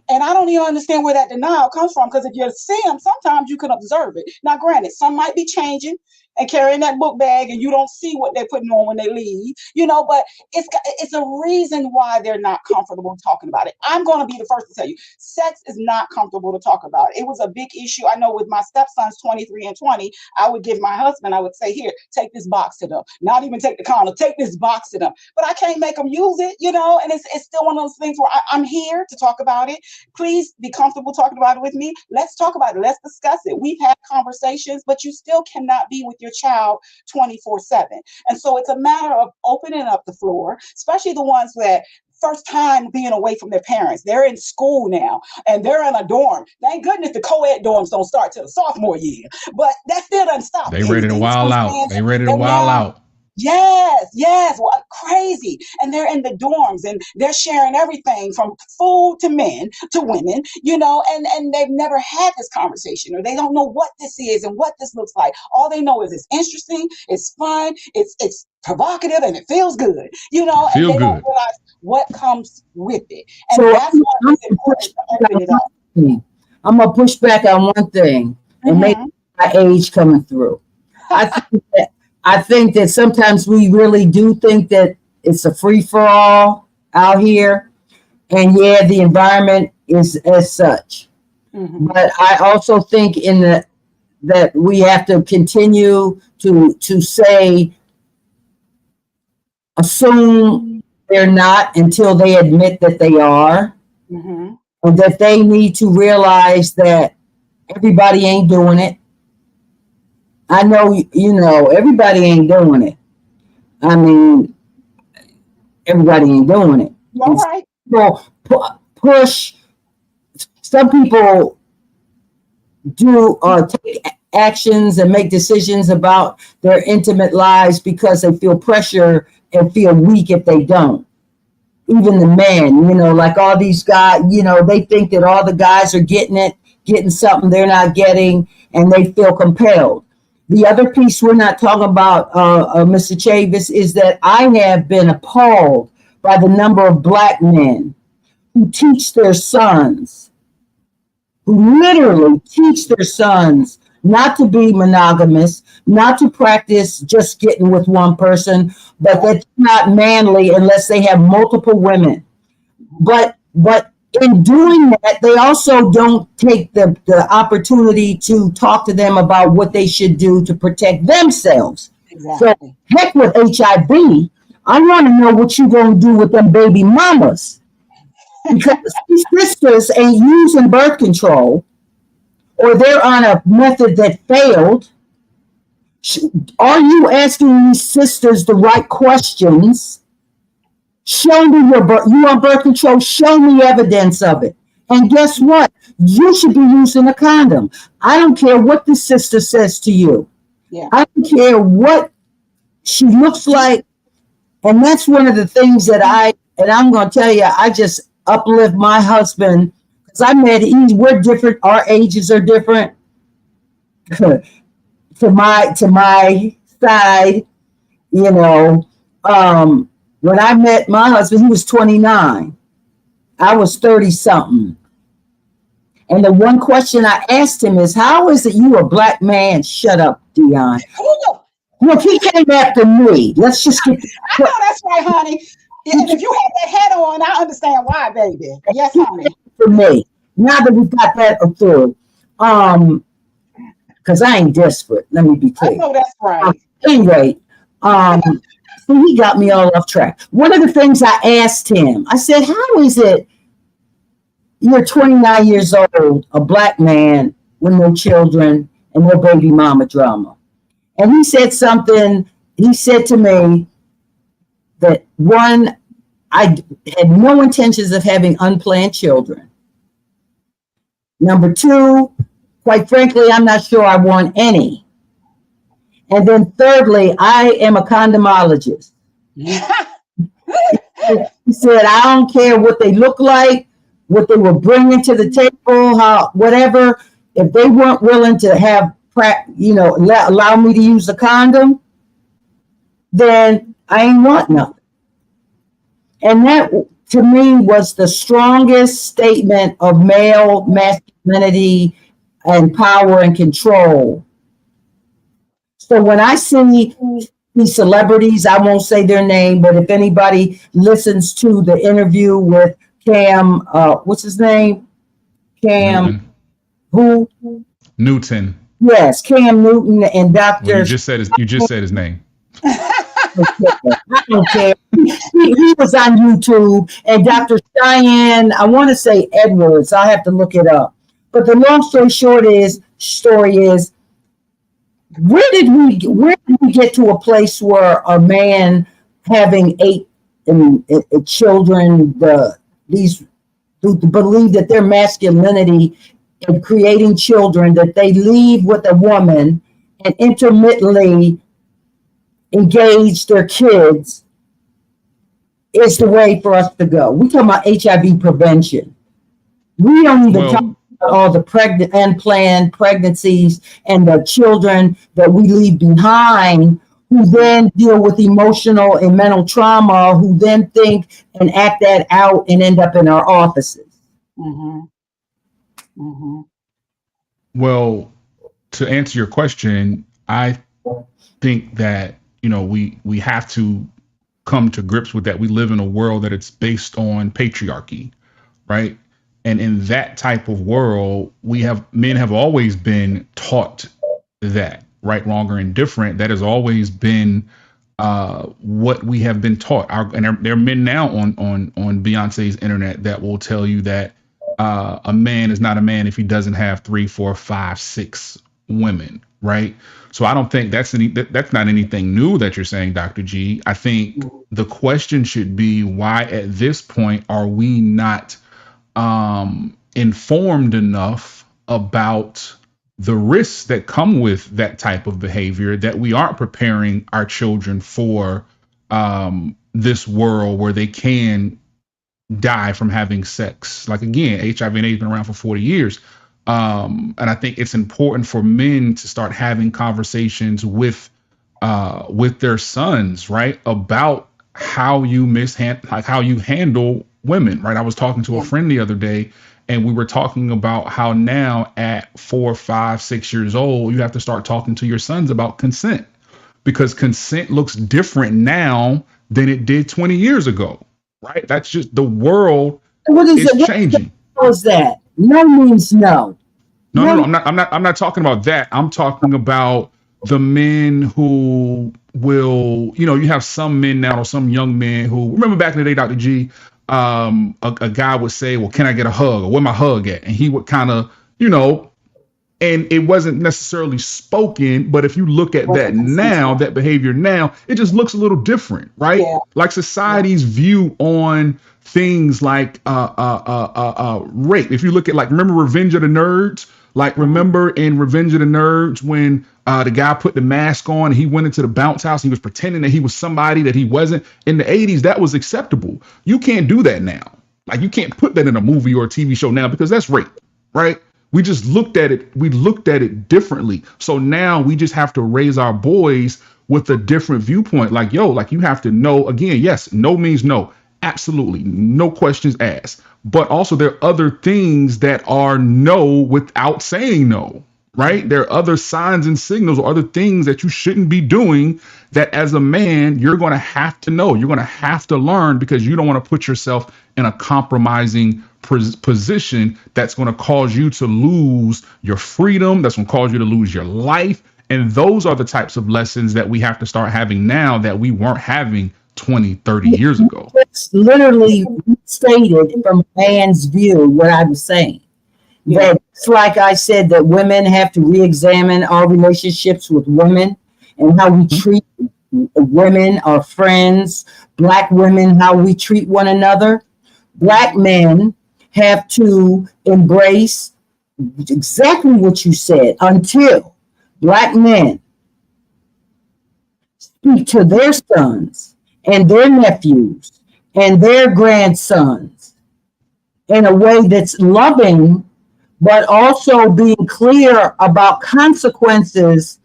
And I don't even understand where that denial comes from, because if you see them, sometimes you can observe it. Now, granted, some might be changing and carrying that book bag, and you don't see what they're putting on when they leave, but it's a reason why they're not comfortable talking about it. I'm going to be the first to tell you, sex is not comfortable to talk about. It was a big issue. I know with my stepsons, 23 and 20, I would give my husband, I would say, here, take this box to them. Not even take the condom, take this box to them. But I can't make them use it, and it's still one of those things where I'm here to talk about it. please be comfortable talking about it with me. Let's talk about it. Let's discuss it. We've had conversations, but you still cannot be with your child 24/7. And so it's a matter of opening up the floor, especially the ones that first time being away from their parents. They're in school now and they're in a dorm. Thank goodness the co-ed dorms don't start till the sophomore year, but that still doesn't stop. They ready to wild out. They ready to wild out. Yes, what crazy. And they're in the dorms and they're sharing everything from food to men to women, and they've never had this conversation, or they don't know what this is and what this looks like. All they know is it's interesting, it's fun, it's provocative, and it feels good, and they don't realize what comes with it. And so that's why it's important to open it up. I'm gonna push back on one thing and make my age coming through. I think that sometimes we really do think that it's a free-for-all out here. And yeah, the environment is as such. Mm-hmm. But I also think that we have to continue to say, assume they're not until they admit that they are. Mm-hmm. And that they need to realize that everybody ain't doing it. I know, everybody ain't doing it. I mean, everybody ain't doing it. All right. People push. Some people do take actions and make decisions about their intimate lives because they feel pressure and feel weak if they don't. Even the men, like all these guys, they think that all the guys are getting something they're not getting, and they feel compelled. The other piece we're not talking about, Mr. Chavis, is that I have been appalled by the number of Black men who teach their sons, who literally teach their sons not to be monogamous, not to practice just getting with one person, but that's not manly unless they have multiple women. But in doing that, they also don't take the opportunity to talk to them about what they should do to protect themselves. Exactly. So heck with HIV, I want to know what you're going to do with them baby mamas. Because these sisters ain't using birth control, or they're on a method that failed. Are you asking these sisters the right questions? Show me you on birth control, show me evidence of it. And guess what? You should be using a condom. I don't care what the sister says to you. Yeah. I don't care what she looks like. And that's one of the things that I'm going to tell you, I just uplift my husband, because we're different. Our ages are different. to my side, when I met my husband, he was 29. I was 30 something. And the one question I asked him is, how is it you a Black man? Shut up, Dion. Look, he came after me. Let's just get. I know that's right, honey. And if you have that hat on, I understand why, baby. Yes, honey. For me, now that we've got that through, because I ain't desperate. Let me be clear. I know that's right. Anyway, so he got me all off track. One of the things I asked him, I said, how is it you're 29 years old, a Black man with no children and no baby mama drama? And he said to me that, one, I had no intentions of having unplanned children. Number two, quite frankly, I'm not sure I want any. And then thirdly, I am a condomologist. He said, I don't care what they look like, what they were bringing to the table, whatever. If they weren't willing to have, allow me to use the condom, then I ain't want nothing. And that, to me, was the strongest statement of male masculinity and power and control. So when I see these celebrities, I won't say their name, but if anybody listens to the interview with Cam, what's his name? Cam, Newton. Who? Newton. Yes, Cam Newton and Dr. Well, you just said his name. I don't care. he was on YouTube, and Dr. Cheyenne, I want to say Edwards. I'll have to look it up. But the long story is, where did we get to a place where a man having 8 children, these who believe that their masculinity in creating children, that they leave with a woman and intermittently engage their kids, is the way for us to go. We talk about HIV prevention. We don't even talk about all the unplanned pregnancies and the children that we leave behind, who then deal with emotional and mental trauma, who then think and act that out and end up in our offices. Mm-hmm. Mm-hmm. Well, to answer your question, I think that, we have to come to grips with that. We live in a world that it's based on patriarchy, right? And in that type of world, men have always been taught that right, wrong, or indifferent. That has always been what we have been taught. And there are men now on Beyonce's internet that will tell you that a man is not a man if he doesn't have 3, 4, 5, 6 women, right? So I don't think that's not anything new that you're saying, Dr. G. I think the question should be, why at this point are we not informed enough about the risks that come with that type of behavior, that we aren't preparing our children for this world where they can die from having sex. Like, again, HIV and AIDS been around for 40 years. And I think it's important for men to start having conversations with their sons, right, about how you handle women, right? I was talking to a friend the other day, and we were talking about how now at 4, 5, 6 years old, you have to start talking to your sons about consent, because consent looks different now than it did 20 years ago, right? That's just, the world is changing. What is that? No means no. No. I'm not talking about that. I'm talking about the men who will, you have some men now, or some young men who, remember back in the day, Dr. G, a guy would say, well, can I get a hug? Or where my hug at? And he would kind of, and it wasn't necessarily spoken, but if you look at that now, that behavior now, it just looks a little different, right? Yeah. Like society's view on things like rape. If you look at, like, remember Revenge of the Nerds? Like, remember in Revenge of the Nerds when the guy put the mask on, he went into the bounce house, he was pretending that he was somebody that he wasn't. In the 80s, that was acceptable. You can't do that now. Like, you can't put that in a movie or a TV show now, because that's rape, right? We just looked at it. We looked at it differently. So now we just have to raise our boys with a different viewpoint. Like, you have to know, again, yes, no means no. Absolutely. No questions asked. But also there are other things that are no without saying no, right? There are other signs and signals or other things that you shouldn't be doing that as a man, you're going to have to know. You're going to have to learn, because you don't want to put yourself in a compromising position that's going to cause you to lose your freedom. That's going to cause you to lose your life. And those are the types of lessons that we have to start having now that we weren't having 20, 30 years ago. It's literally stated from a man's view what I was saying. That it's like I said, that women have to re-examine our relationships with women and how we treat women, our friends, Black women, how we treat one another. Black men have to embrace exactly what you said, until Black men speak to their sons and their nephews and their grandsons in a way that's loving, but also being clear about consequences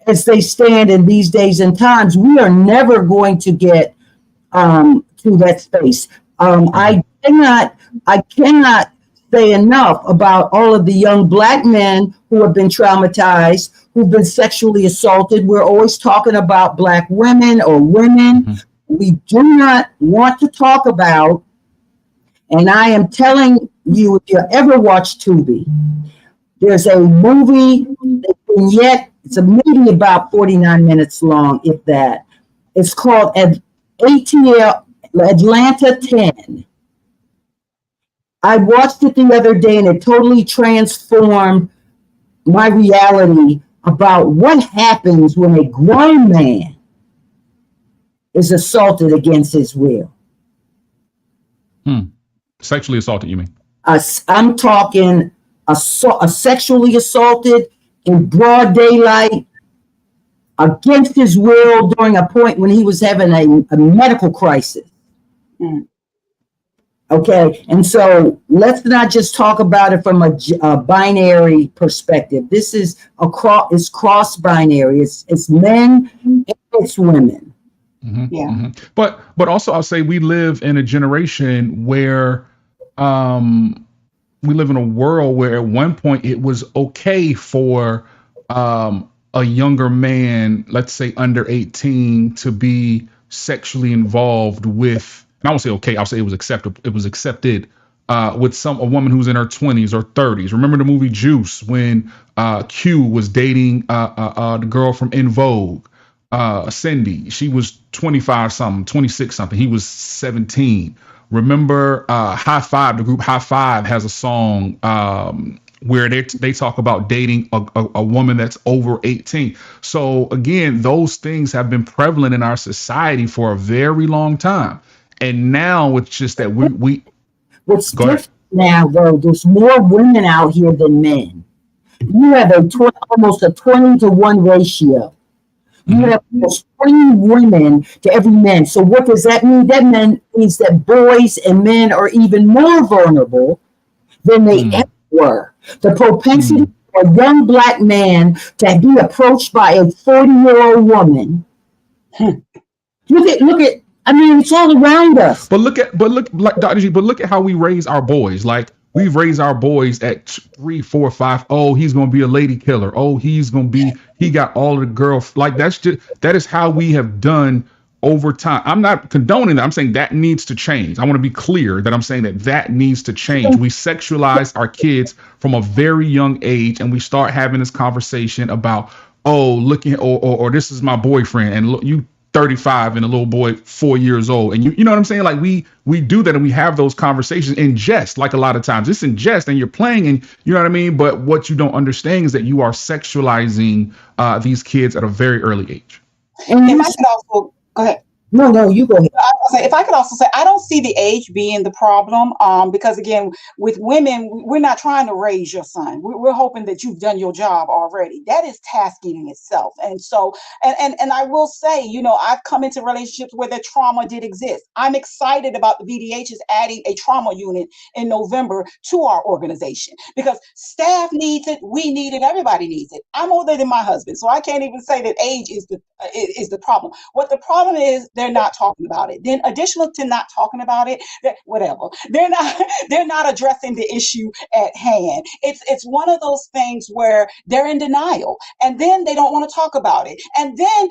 as they stand in these days and times. We are never going to get to that space. I cannot say enough about all of the young Black men who have been traumatized, who've been sexually assaulted. We're always talking about Black women or women. Mm-hmm. We do not want to talk about, and I am telling you, if you ever watch Tubi, there's a movie, vignette, it's maybe about 49 minutes long, if that. It's called ATL Atlanta 10. I watched it the other day and it totally transformed my reality about what happens when a grown man is assaulted against his will. Sexually assaulted, you mean? I'm talking sexually assaulted in broad daylight against his will during a point when he was having a medical crisis. Okay, and so let's not just talk about it from a binary perspective. This is it's cross-binary. It's men and it's women. But also I'll say we live in a generation where we live in a world where at one point it was okay for a younger man, let's say under 18, to be sexually involved with, and I won't say okay, I'll say it was acceptable. It was accepted with a woman who's in her 20s or 30s. Remember the movie Juice when Q was dating the girl from In Vogue, Cindy. She was 25 something, 26 something. He was 17. Remember High Five, the group High Five has a song where they talk about dating a woman that's over 18. So again, those things have been prevalent in our society for a very long time. And now it's just that what's different now, though, there's more women out here than men. You have almost a 20-to-1 ratio. You have almost 20 women to every man. So what does that mean? That means that boys and men are even more vulnerable than they ever were. The propensity for a young black man to be approached by a 40-year-old woman. Look at. I mean, it's all around us. But look, like Dr. G. But look at how we raise our boys. Like we've raised our boys at 3, 4, 5. Oh, he's gonna be a lady killer. Oh, he got all of the girls. Like that is how we have done over time. I'm not condoning that. I'm saying that needs to change. I want to be clear that I'm saying that needs to change. We sexualize our kids from a very young age, and we start having this conversation about, oh, looking, or this is my boyfriend, and look, you 35 and a little boy 4 years old, and you know what I'm saying? Like we do that, and we have those conversations in jest. Like a lot of times it's in jest, and you're playing, and you know what I mean. But what you don't understand is that you are sexualizing these kids at a very early age. And if I could also go ahead. No, you go ahead. If I could also say, I don't see the age being the problem, because again, with women, we're not trying to raise your son. We're hoping that you've done your job already. That is tasking in itself. And so, and I will say, I've come into relationships where the trauma did exist. I'm excited about the VDHs adding a trauma unit in November to our organization because staff needs it, we need it, everybody needs it. I'm older than my husband, so I can't even say that age is the problem. What the problem is, they're not talking about it. Then additional to not talking about it, whatever. They're not addressing the issue at hand. It's one of those things where they're in denial and then they don't want to talk about it. And then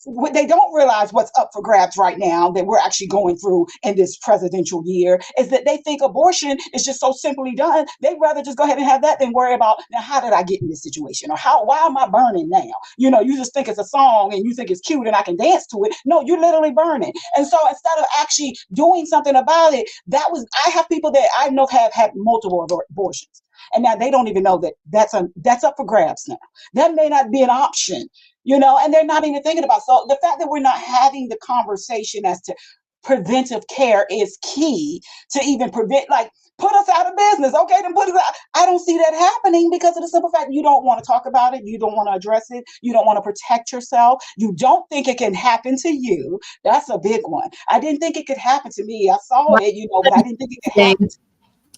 what they don't realize what's up for grabs right now that we're actually going through in this presidential year is that they think abortion is just so simply done. They'd rather just go ahead and have that than worry about, now, how did I get in this situation? Or why am I burning now? You just think it's a song and you think it's cute and I can dance to it. No, you're literally burning. And so instead of actually doing something about it, I have people that I know have had multiple abortions. And now they don't even know that that's up for grabs now. That may not be an option. And they're not even thinking about. So the fact that we're not having the conversation as to preventive care is key to even prevent, like, put us out of business. Okay, then put us out. I don't see that happening because of the simple fact you don't want to talk about it. You don't want to address it. You don't want to protect yourself. You don't think it can happen to you. That's a big one. I didn't think it could happen to me. I saw it, but I didn't think it could happen.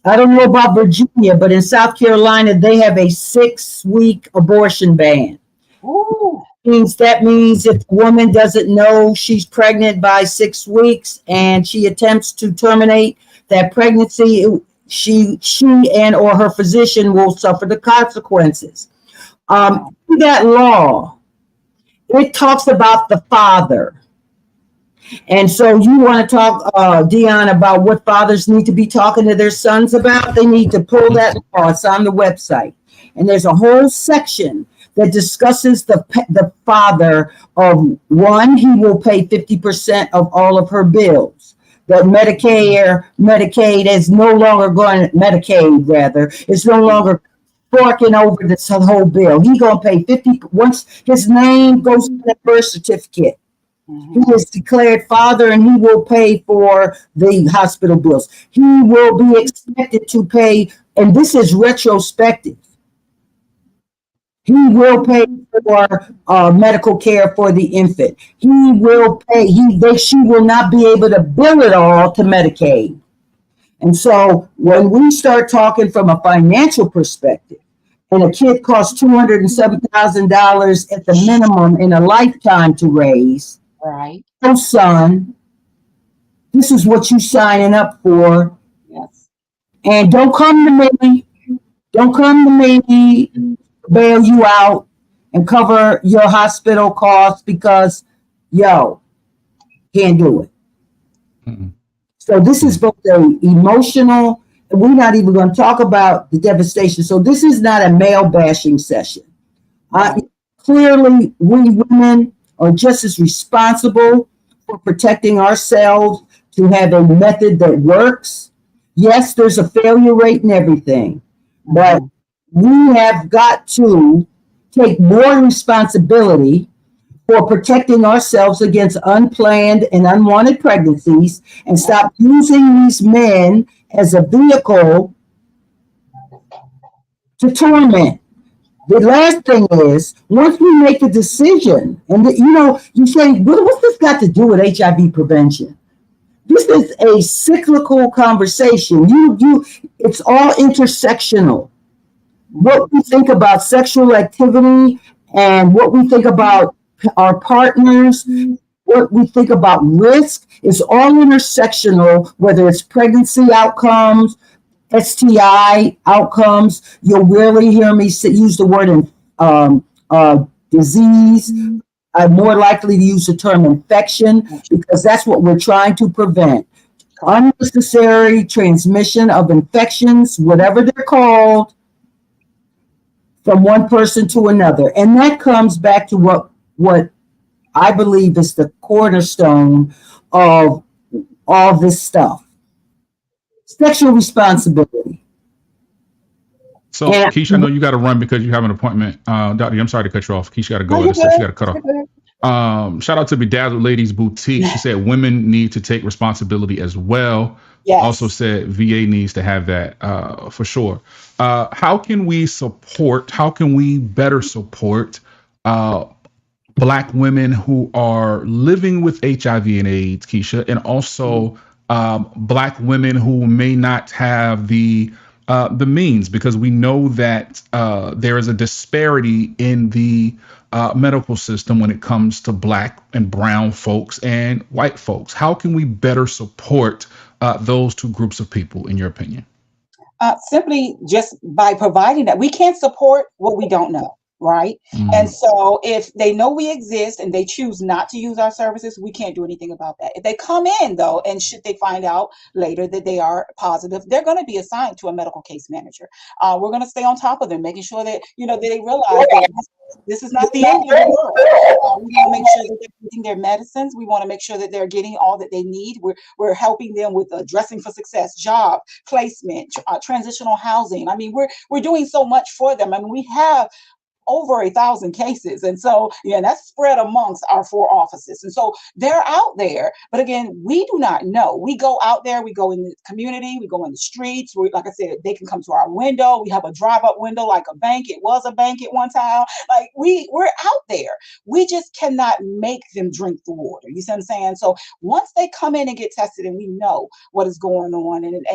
I don't know about Virginia, but in South Carolina, they have a 6-week abortion ban. Ooh. That means if the woman doesn't know she's pregnant by 6 weeks and she attempts to terminate that pregnancy, she and or her physician will suffer the consequences. That law, it talks about the father. And so you want to talk, Dion, about what fathers need to be talking to their sons about? They need to pull that law. It's on the website. And there's a whole section that discusses the father of one, he will pay 50% of all of her bills. that Medicaid is no longer going, Medicaid rather, is no longer forking over this whole bill. He gonna pay 50 once his name goes in the birth certificate. He is declared father and he will pay for the hospital bills. He will be expected to pay, and this is retrospective. He will pay for medical care for the infant. He will pay. She will not be able to bill it all to Medicaid. And so when we start talking from a financial perspective, and a kid costs $207,000 at the minimum in a lifetime to raise, right? Oh, son, this is what you signing up for. Yes. And don't come to me. Don't come to me. Bail you out and cover your hospital costs because, can't do it. Mm-mm. So this is both the emotional, and we're not even going to talk about the devastation. So this is not a male bashing session. Clearly, we women are just as responsible for protecting ourselves to have a method that works. Yes, there's a failure rate and everything, but we have got to take more responsibility for protecting ourselves against unplanned and unwanted pregnancies and stop using these men as a vehicle to torment. The last thing is, once we make a decision, and you say, what's this got to do with HIV prevention? This is a cyclical conversation. It's all intersectional. What we think about sexual activity and what we think about our partners, what we think about risk is all intersectional, whether it's pregnancy outcomes, STI outcomes. You'll rarely hear me use the word disease. I'm more likely to use the term infection because that's what we're trying to prevent. Unnecessary transmission of infections, whatever they're called, from one person to another. And that comes back to what I believe is the cornerstone of all this stuff. Sexual responsibility. So, Keisha, I know you got to run because you have an appointment. Dottie, I'm sorry to cut you off. Keisha got to go. She got to cut off. Shout out to Bedazzled Ladies Boutique. She said women need to take responsibility as well. Yes. Also said VA needs to have that for sure. How can we better support Black women who are living with HIV and AIDS, Keisha, and also Black women who may not have the means, because we know that there is a disparity in the medical system when it comes to Black and brown folks and white folks. How can we better support those two groups of people, in your opinion? Simply just by providing that. We can't support what we don't know. Right. And so if they know we exist and they choose not to use our services, we can't do anything about that. If they come in, though, and should they find out later that they are positive, they're going to be assigned to a medical case manager. We're going to stay on top of them, making sure that, they realize that this is not the end of the world. We want to make sure that they're getting their medicines. We want to make sure that they're getting all that they need. We're helping them with dressing for success, job placement, transitional housing. I mean, we're doing so much for them. I mean, we have over 1,000 cases. And so, that's spread amongst our 4 offices. And so they're out there. But again, we do not know. We go out there, we go in the community, we go in the streets. Like I said, they can come to our window. We have a drive-up window like a bank. It was a bank at one time. Like we're out there. We just cannot make them drink the water. You see what I'm saying? So once they come in and get tested and we know what is going on and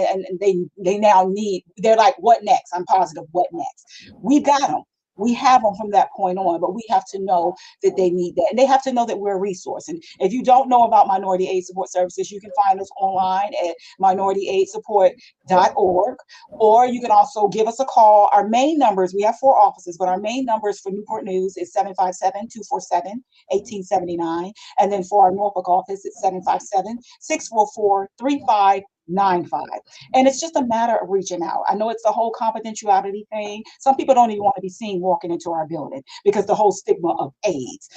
they now they're like, what next? I'm positive. What next? We've got them. We have them from that point on, but we have to know that they need that. And they have to know that we're a resource. And if you don't know about Minority AIDS Support Services, you can find us online at minorityaidssupport.org, or you can also give us a call. Our main numbers, we have 4 offices, but our main numbers for Newport News is 757-247-1879. And then for our Norfolk office, it's 757-644-3595. And it's just a matter of reaching out. I know it's the whole confidentiality thing. Some people don't even want to be seen walking into our building because the whole stigma of AIDS,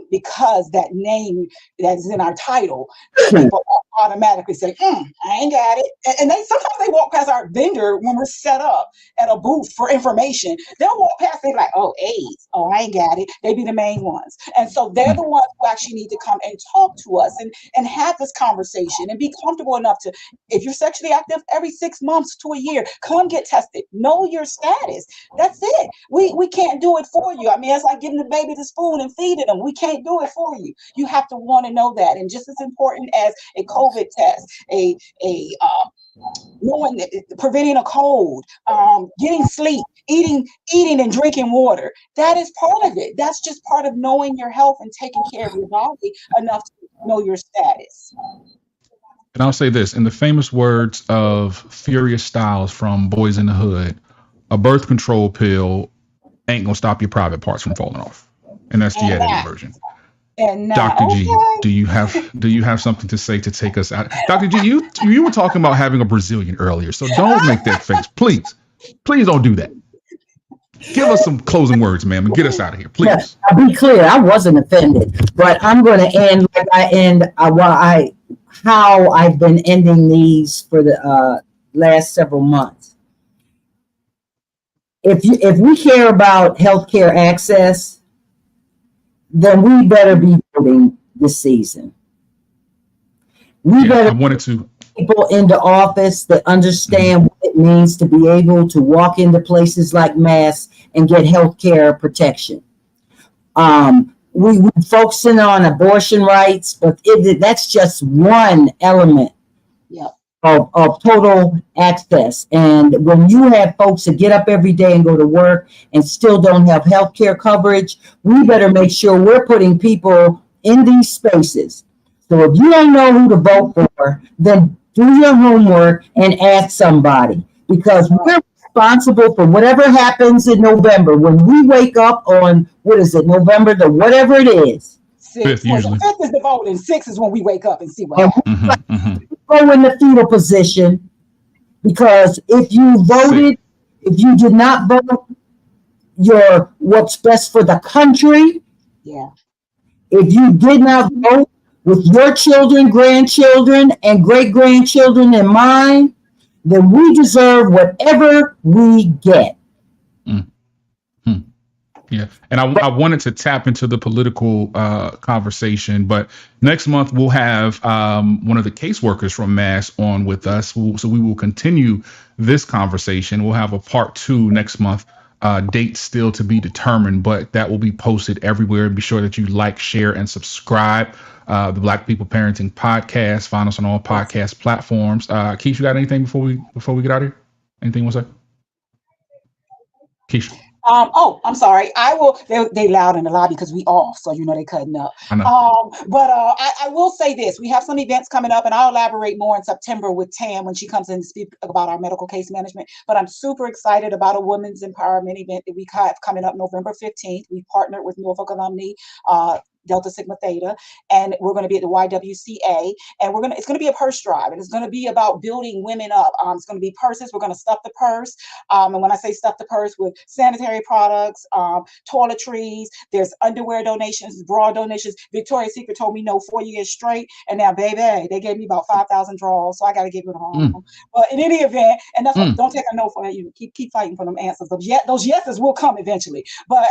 because that name that's in our title, people automatically say, I ain't got it. And they sometimes they walk past our vendor when we're set up at a booth for information. They'll walk past, they're like, oh, AIDS. Oh, I ain't got it. They be the main ones. And so they're the ones who actually need to come and talk to us and have this conversation and be comfortable enough to, if you're sexually active every 6 months to a year, come get tested. Know your status. That's it. We can't do it for you. I mean, it's like giving the baby the spoon and feeding them. We can't do it for you. You have to want to know that. And just as important as a COVID test, knowing preventing a cold, getting sleep, eating and drinking water. That is part of it. That's just part of knowing your health and taking care of your body enough to know your status. And I'll say this, in the famous words of Furious Styles from Boys in the Hood, a birth control pill ain't gonna stop your private parts from falling off. And that's the edited version. And Dr. G, do you have something to say to take us out? Dr. G, you were talking about having a Brazilian earlier, so don't make that face. Please don't do that. Give us some closing words, ma'am, and get us out of here, please. Yeah, I'll be clear, I wasn't offended, but I'm going to end like I end how I've been ending these for the last several months. If we care about healthcare access, then we better be voting this season. I wanted to people into office that understand what it means to be able to walk into places like Mass and get healthcare protection. We focusing on abortion rights, but that's just one element of total access. And when you have folks that get up every day and go to work and still don't have health care coverage, we better make sure we're putting people in these spaces. So if you don't know who to vote for, then do your homework and ask somebody, because we're responsible for whatever happens in November. When we wake up on, November, whatever it is. 5th usually. 5th is the voting. 6th is when we wake up and see what happens. Go in the fetal position, because if you voted, if you did not vote what's best for the country, if you did not vote with your children, grandchildren, and great-grandchildren in mind, then we deserve whatever we get. Yeah, and I wanted to tap into the political conversation, but next month we'll have one of the caseworkers from Mass on with us. So we will continue this conversation. We'll have a part 2 next month. Date still to be determined, but that will be posted everywhere. Be sure that you like, share, and subscribe. The Black People Parenting Podcast. Find us on all podcast platforms. Keisha, you got anything before we get out of here? Anything you want to say? Keisha. I'm sorry. I will. They loud in the lobby because we off, so they cutting up. But I will say this: we have some events coming up, and I'll elaborate more in September with Tam when she comes in to speak about our medical case management. But I'm super excited about a women's empowerment event that we have coming up November 15th. We partnered with Norfolk alumni. Delta Sigma Theta, and we're going to be at the YWCA, and it's going to be a purse drive, and it's going to be about building women up. It's going to be purses. We're going to stuff the purse, and when I say stuff the purse, with sanitary products, toiletries, there's underwear donations, bra donations. Victoria's Secret told me no 4 years straight, and now baby, they gave me about 5,000 draws, so I got to give it home. But in any event, and that's what, don't take a no for that. You keep fighting for them answers. Those yeses will come eventually.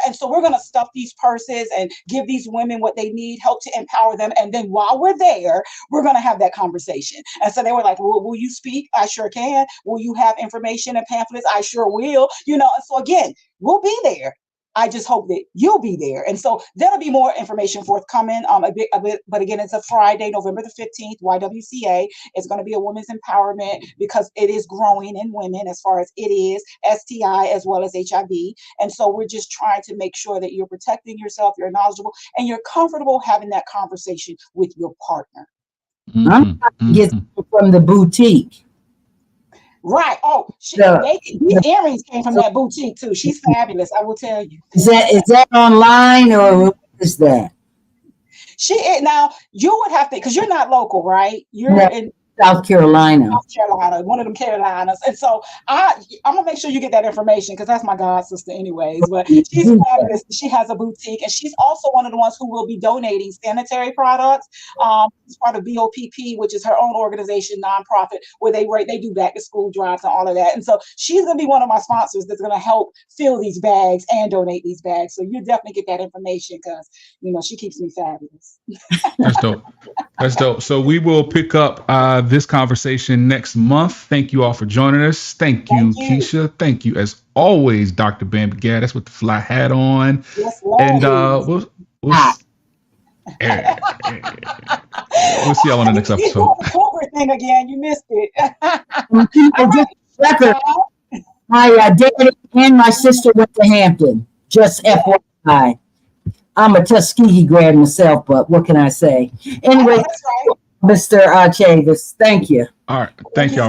And so we're going to stuff these purses and give these women what they need, help to empower them. And then while we're there, we're going to have that conversation. And so they were like, well, will you speak? I sure can. Will you have information and pamphlets? I sure will. And so again, we'll be there. I just hope that you'll be there. And so there'll be more information forthcoming. A bit, but again, it's a Friday, November the 15th, YWCA. It's going to be a women's empowerment because it is growing in women as far as it is STI as well as HIV. And so we're just trying to make sure that you're protecting yourself, you're knowledgeable, and you're comfortable having that conversation with your partner. I'm trying to get from the boutique. Right. Oh, these earrings came from that boutique too. She's fabulous, I will tell you. Is that online, or what is that? Now you would have to, because you're not local, right? You're in South Carolina. South Carolina, one of them Carolinas. And so I'm gonna make sure you get that information because that's my god sister anyways. But she's fabulous. She has a boutique, and she's also one of the ones who will be donating sanitary products. It's part of BOPP, which is her own organization, nonprofit, where they do back to school drives and all of that. And so she's gonna be one of my sponsors that's gonna help fill these bags and donate these bags. So you definitely get that information because she keeps me fabulous. That's dope. That's dope. So we will pick up this conversation next month. Thank you all for joining us. Thank you, Keisha. Thank you, as always, Dr. Bambi Gaddis with the fly hat on. Yes, and we'll see y'all on the next episode. The corporate thing again. You missed it. My dad and my sister went to Hampton. Just FYI. I'm a Tuskegee grad myself, but what can I say? Anyway, That's right. Mr. Chavis, thank you. All right. Thank y'all.